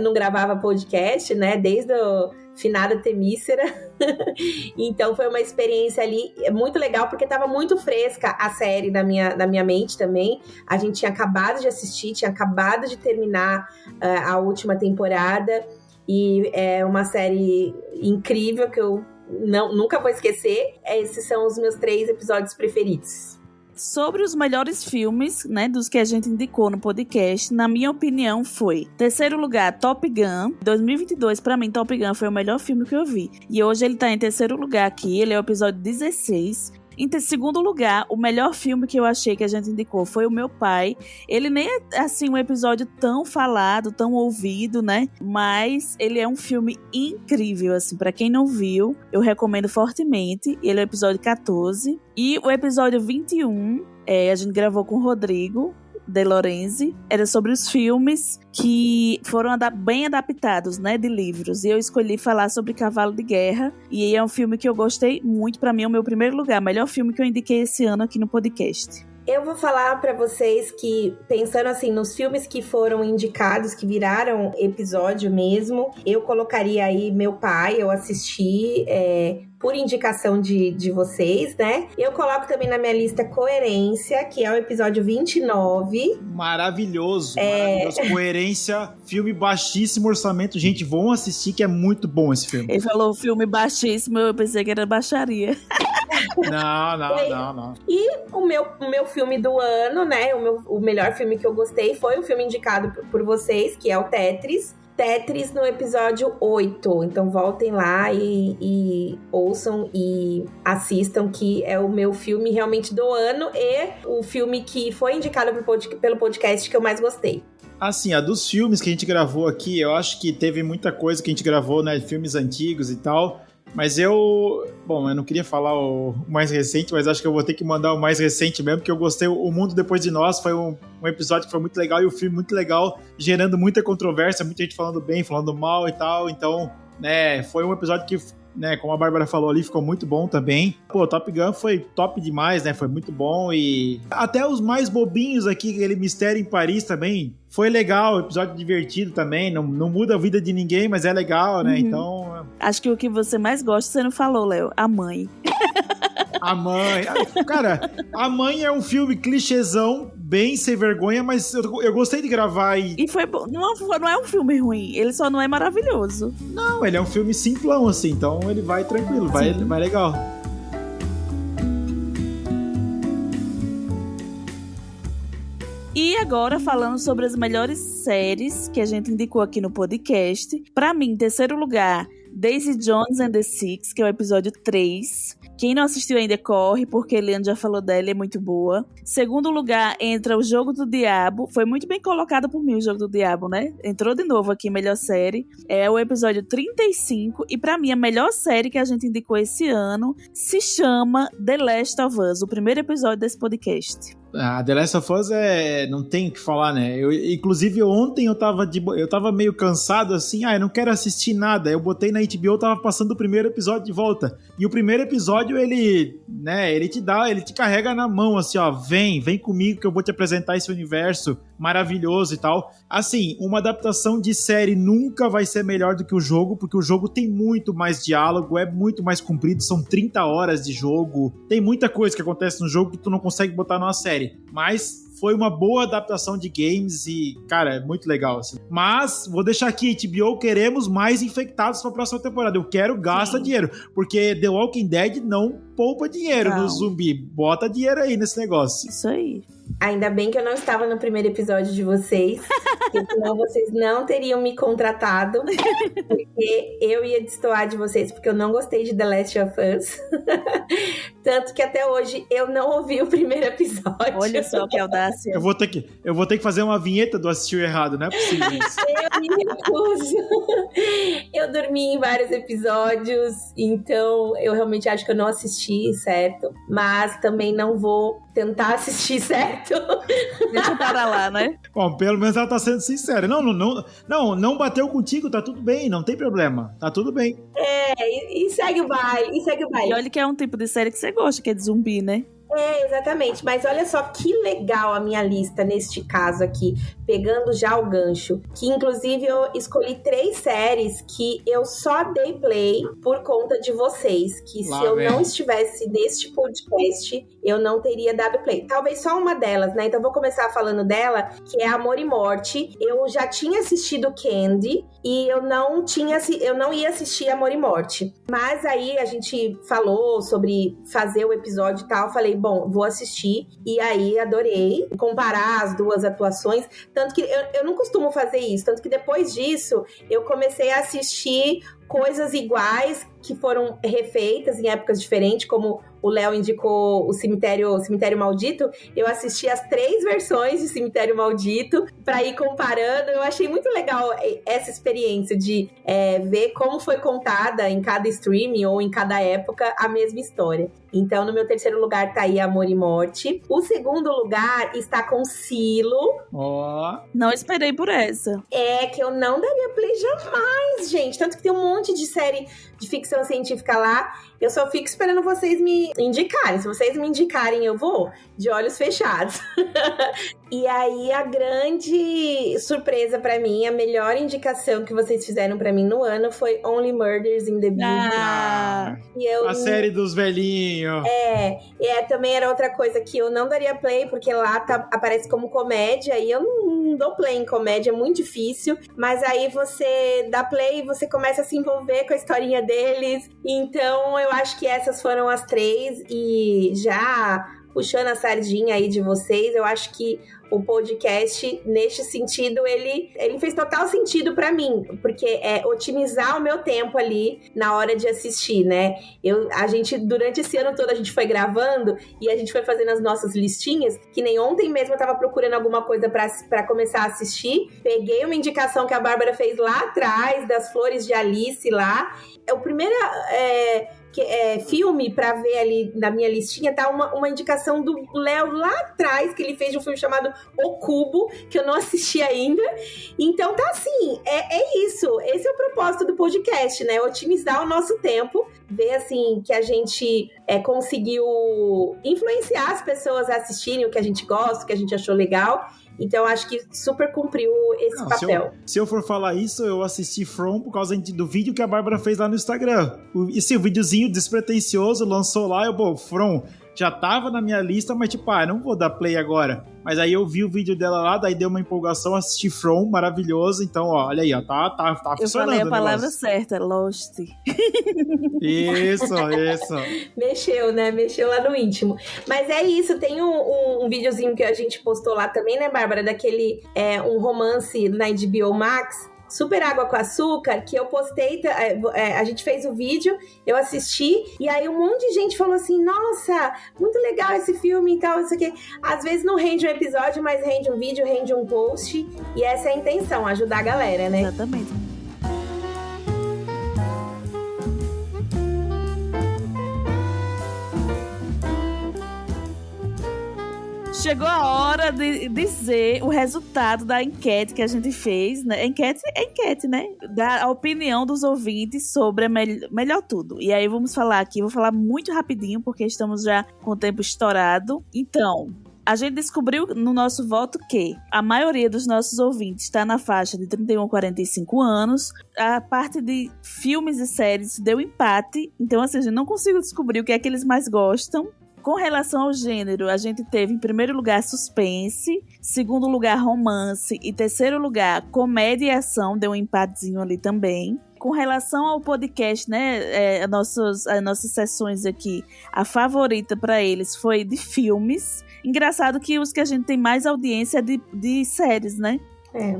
não gravava podcast, né, desde o finada Temícera. Então foi uma experiência ali muito legal, porque estava muito fresca a série na minha mente também. A gente tinha acabado de assistir, tinha acabado de terminar a última temporada, e é uma série incrível que eu nunca vou esquecer. Esses são os meus 3 episódios preferidos. Sobre os melhores filmes, né, dos que a gente indicou no podcast, na minha opinião foi, terceiro lugar, Top Gun. 2022, pra mim, Top Gun foi o melhor filme que eu vi. E hoje ele tá em terceiro lugar aqui, ele é o episódio 16. Em segundo lugar, o melhor filme que eu achei que a gente indicou foi O Meu Pai. Ele nem é, assim, um episódio tão falado, tão ouvido, né? Mas ele é um filme incrível, assim. Pra quem não viu, eu recomendo fortemente. Ele é o episódio 14. E o episódio 21, a gente gravou com o Rodrigo De Lorenzi, era sobre os filmes que foram bem adaptados, né, de livros. E eu escolhi falar sobre Cavalo de Guerra, e é um filme que eu gostei muito. Pra mim é o meu primeiro lugar, melhor filme que eu indiquei esse ano aqui no podcast. Eu vou falar pra vocês que, pensando assim, nos filmes que foram indicados, que viraram episódio mesmo, eu colocaria aí Meu Pai, eu assisti por indicação de vocês, né? Eu coloco também na minha lista Coerência, que é o episódio 29. Maravilhoso. Coerência, filme baixíssimo orçamento. Gente, vão assistir, que é muito bom esse filme. Ele falou filme baixíssimo, eu pensei que era baixaria. Não. E o meu filme do ano, né? O melhor filme que eu gostei foi o filme indicado por vocês, que é o Tetris. Tetris no episódio 8. Então voltem lá e ouçam e assistam, que é o meu filme realmente do ano e o filme que foi indicado pelo podcast que eu mais gostei. Assim, a dos filmes que a gente gravou aqui, eu acho que teve muita coisa que a gente gravou, né? Filmes antigos e tal. Mas eu não queria falar o mais recente, mas acho que eu vou ter que mandar o mais recente mesmo, porque eu gostei. O Mundo Depois de Nós foi um episódio que foi muito legal, e o filme muito legal, gerando muita controvérsia, muita gente falando bem, falando mal e tal. Então, né, foi um episódio que, né, como a Bárbara falou ali, ficou muito bom também. Pô, Top Gun foi top demais, né? Foi muito bom, e até os mais bobinhos aqui, aquele Mistério em Paris também, foi legal, episódio divertido também, não muda a vida de ninguém, mas é legal, né? Então... Acho que o que você mais gosta, você não falou, Léo, A Mãe. A Mãe. Cara, A Mãe é um filme clichêzão, bem sem vergonha, mas eu gostei de gravar e foi bom. Não é um filme ruim, ele só não é maravilhoso. Não, ele é um filme simplão, assim, então ele vai tranquilo, vai legal. E agora, falando sobre as melhores séries que a gente indicou aqui no podcast. Pra mim, em terceiro lugar, Daisy Jones and the Six, que é o episódio 3. Quem não assistiu ainda, corre, porque a Eliane já falou dela, é muito boa. Segundo lugar, entra O Jogo do Diabo. Foi muito bem colocado por mim, O Jogo do Diabo, né? Entrou de novo aqui, melhor série. É o episódio 35. E pra mim, a melhor série que a gente indicou esse ano se chama The Last of Us, o primeiro episódio desse podcast. A The Last of Us não tem o que falar, né? Inclusive, ontem eu tava meio cansado, assim, eu não quero assistir nada. Eu botei na HBO, tava passando o primeiro episódio de volta. E o primeiro episódio, ele te carrega na mão, assim, ó, vem comigo que eu vou te apresentar esse universo maravilhoso e tal. Assim, uma adaptação de série nunca vai ser melhor do que o jogo, porque o jogo tem muito mais diálogo, é muito mais comprido, são 30 horas de jogo, tem muita coisa que acontece no jogo que tu não consegue botar numa série. Mas foi uma boa adaptação de games e, cara, é muito legal, assim. Mas, vou deixar aqui, HBO, queremos mais infectados pra próxima temporada. Eu quero, gasta dinheiro, porque The Walking Dead não poupa dinheiro no zumbi. Bota dinheiro aí nesse negócio. Isso aí. Ainda bem que eu não estava no primeiro episódio de vocês, porque senão vocês não teriam me contratado, porque eu ia destoar de vocês, porque eu não gostei de The Last of Us. Tanto que até hoje eu não ouvi o primeiro episódio. Olha só que audácia. Eu vou ter que fazer uma vinheta do Assistiu Errado, não é possível isso. Eu me recuso. Eu dormi em vários episódios, então eu realmente acho que eu não assisti, certo? Mas também não vou tentar assistir, certo? Deixa eu parar lá, né? Bom, pelo menos ela tá sendo sincera. Não bateu contigo, tá tudo bem, não tem problema. Tá tudo bem. E segue o baile, E olha que é um tipo de série que você gosta, que é de zumbi, né? Exatamente, mas olha só que legal a minha lista neste caso aqui, pegando já o gancho, que inclusive eu escolhi 3 séries que eu só dei play por conta de vocês, que se eu não estivesse neste podcast, eu não teria dado play. Talvez só uma delas, né? Então vou começar falando dela, que é Amor e Morte. Eu já tinha assistido Candy e eu não ia assistir Amor e Morte. Mas aí a gente falou sobre fazer o episódio e tal, falei, bom, vou assistir, e aí adorei comparar as duas atuações, tanto que eu não costumo fazer isso, tanto que depois disso eu comecei a assistir coisas iguais que foram refeitas em épocas diferentes, como o Léo indicou o Cemitério Maldito, eu assisti as 3 versões de Cemitério Maldito pra ir comparando. Eu achei muito legal essa experiência de ver como foi contada em cada streaming ou em cada época a mesma história. Então, no meu terceiro lugar tá aí Amor e Morte. O segundo lugar está com Silo. Não esperei por essa. Que eu não daria play jamais, gente. Tanto que tem um monte de série de ficção científica lá. Eu só fico esperando vocês me indicarem. Se vocês me indicarem, eu vou de olhos fechados. E aí, a grande surpresa pra mim, a melhor indicação que vocês fizeram pra mim no ano foi Only Murders in the Building. A série dos velhinhos. Também era outra coisa que eu não daria play, porque lá aparece como comédia, e eu não dou play em comédia, é muito difícil. Mas aí você dá play e você começa a se envolver com a historinha deles. Então, eu acho que essas foram as 3, e já puxando a sardinha aí de vocês, eu acho que o podcast, neste sentido, ele fez total sentido pra mim, porque é otimizar o meu tempo ali na hora de assistir, né? A gente, durante esse ano todo, a gente foi gravando e a gente foi fazendo as nossas listinhas, que nem ontem mesmo eu tava procurando alguma coisa pra começar a assistir, peguei uma indicação que a Bárbara fez lá atrás, das Flores de Alice lá. O primeiro filme pra ver ali na minha listinha, tá uma indicação do Léo lá atrás, que ele fez um filme chamado O Cubo, que eu não assisti ainda. Então tá assim, é isso. Esse é o propósito do podcast, né? Otimizar o nosso tempo, ver assim que a gente conseguiu influenciar as pessoas a assistirem o que a gente gosta, o que a gente achou legal. Então, acho que super cumpriu esse papel. Se eu for falar isso, eu assisti From por causa do vídeo que a Bárbara fez lá no Instagram. O videozinho despretensioso, lançou lá, From já tava na minha lista, mas tipo, não vou dar play agora. Mas aí eu vi o vídeo dela lá, daí deu uma empolgação, assisti From, maravilhoso. Então, olha aí, tá funcionando. Eu falei a palavra certa, Lost. Isso. Mexeu, né? Mexeu lá no íntimo. Mas é isso, tem um videozinho que a gente postou lá também, né, Bárbara? Daquele, um romance na HBO Max, Super Água com Açúcar, que eu postei, a gente fez o vídeo, eu assisti, e aí um monte de gente falou assim, nossa, muito legal esse filme e tal, isso aqui. Às vezes não rende um episódio, mas rende um vídeo, rende um post, e essa é a intenção, ajudar a galera, né? Exatamente. Chegou a hora de dizer o resultado da enquete que a gente fez, né? Enquete, né? Da opinião dos ouvintes sobre a Melhor Tudo. E aí vamos falar aqui, vou falar muito rapidinho, porque estamos já com o tempo estourado. Então, a gente descobriu no nosso voto que a maioria dos nossos ouvintes está na faixa de 31 a 45 anos. A parte de filmes e séries deu empate. Então, assim, a gente não conseguiu descobrir o que é que eles mais gostam. Com relação ao gênero, a gente teve em primeiro lugar suspense, segundo lugar romance e terceiro lugar comédia e ação, deu um empatezinho ali também. Com relação ao podcast, né, as nossas sessões aqui, a favorita para eles foi de filmes. Engraçado que os que a gente tem mais audiência é de séries, né?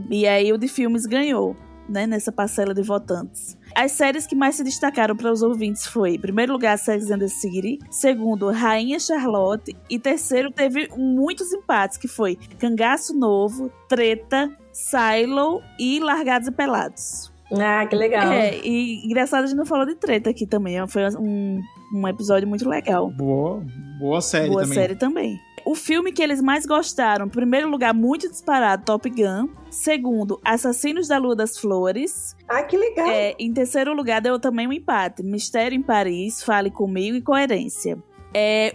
E aí o de filmes ganhou, né, nessa parcela de votantes. As séries que mais se destacaram para os ouvintes foi, em primeiro lugar, Sex and the City, segundo, Rainha Charlotte, e terceiro, teve muitos empates, que foi Cangaço Novo, Treta, Silo e Largados e Pelados. Ah, que legal. E engraçado, a gente não falou de Treta aqui também, foi um episódio muito legal. Boa série Boa também. série também. O filme que eles mais gostaram, em primeiro lugar, muito disparado, Top Gun. Segundo, Assassinos da Lua das Flores. Ah, que legal. Em terceiro lugar, deu também um empate. Mistério em Paris, Fale Comigo e Coerência.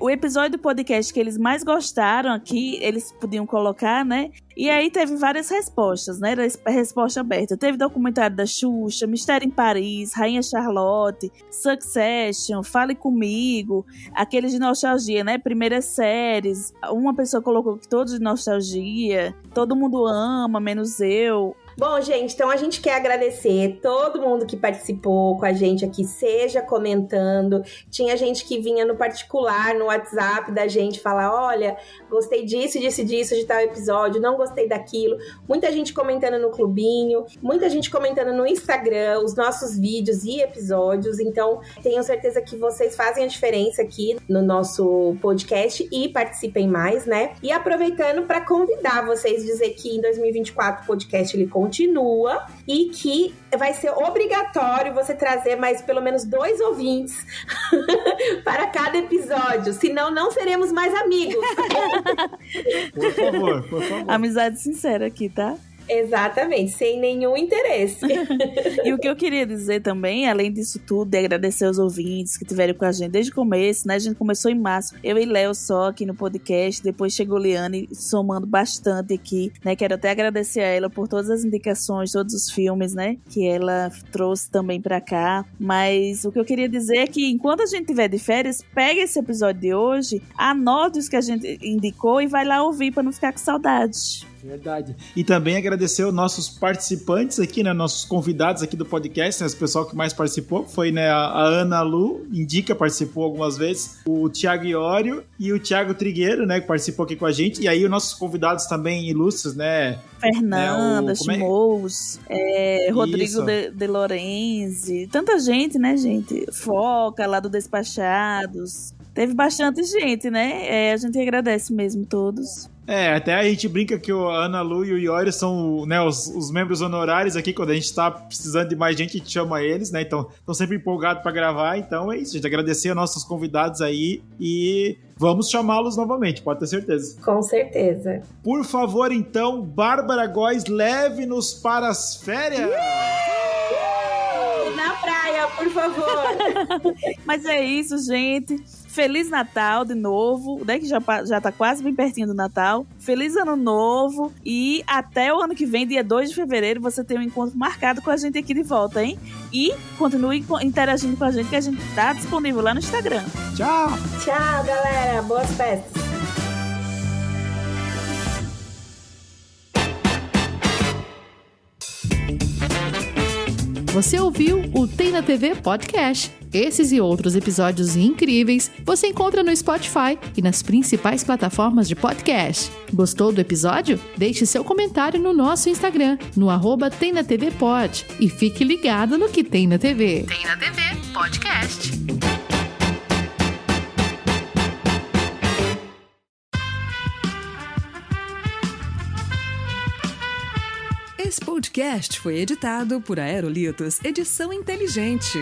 O episódio do podcast que eles mais gostaram aqui, eles podiam colocar, né? E aí teve várias respostas, né? Era resposta aberta. Teve documentário da Xuxa, Mistério em Paris, Rainha Charlotte, Succession, Fale Comigo, aqueles de nostalgia, né? Primeiras séries. Uma pessoa colocou que todos de nostalgia, Todo Mundo Ama, menos eu. Bom, gente, então a gente quer agradecer todo mundo que participou com a gente aqui, seja comentando. Tinha gente que vinha no particular, no WhatsApp da gente, falar, olha, gostei disso, de tal episódio, não gostei daquilo. Muita gente comentando no clubinho, muita gente comentando no Instagram, os nossos vídeos e episódios. Então, tenho certeza que vocês fazem a diferença aqui no nosso podcast e participem mais, né? E aproveitando para convidar vocês, dizer que em 2024 o podcast ele continua e que vai ser obrigatório você trazer mais pelo menos 2 ouvintes para cada episódio, senão não seremos mais amigos. Por favor. Amizade sincera aqui, tá? Exatamente, sem nenhum interesse. E o que eu queria dizer também, além disso tudo, de agradecer aos ouvintes que estiveram com a gente desde o começo, né? A gente começou em março, eu e Léo só aqui no podcast, depois chegou Liane somando bastante aqui, né? Quero até agradecer a ela por todas as indicações, todos os filmes, né? Que ela trouxe também pra cá. Mas o que eu queria dizer é que enquanto a gente tiver de férias, pega esse episódio de hoje, anote os que a gente indicou e vai lá ouvir pra não ficar com saudade. Verdade. E também agradecer aos nossos participantes aqui, né? Nossos convidados aqui do podcast, né? O pessoal que mais participou foi, né? A Ana Lu, Indica, participou algumas vezes. O Thiago Iório e o Thiago Trigueiro, né? Que participou aqui com a gente. E aí os nossos convidados também ilustres, né? Fernanda, Chimous, Rodrigo de Lorenzi. Tanta gente, né, gente? Foca, lá do Despachados. Teve bastante gente, né? A gente agradece mesmo todos. Até a gente brinca que a Ana Lu e o Iori são, né, os membros honorários aqui. Quando a gente tá precisando de mais gente, a gente chama eles, né? Então, estão sempre empolgados para gravar. Então é isso, gente. Agradecer aos nossos convidados aí e vamos chamá-los novamente, pode ter certeza. Com certeza. Por favor, então, Bárbara Góes, leve-nos para as férias! Na praia, por favor! Mas é isso, gente. Feliz Natal de novo, né, que já tá quase bem pertinho do Natal. Feliz Ano Novo e até o ano que vem, dia 2 de fevereiro, você tem um encontro marcado com a gente aqui de volta, hein? E continue interagindo com a gente, que a gente tá disponível lá no Instagram. Tchau! Tchau, galera! Boas festas! Você ouviu o Tem na TV Podcast. Esses e outros episódios incríveis você encontra no Spotify e nas principais plataformas de podcast. Gostou do episódio? Deixe seu comentário no nosso Instagram, no @TemNaTVPod. E fique ligado no que tem na TV. Tem na TV Podcast. Esse podcast foi editado por Aerolitos Edição Inteligente.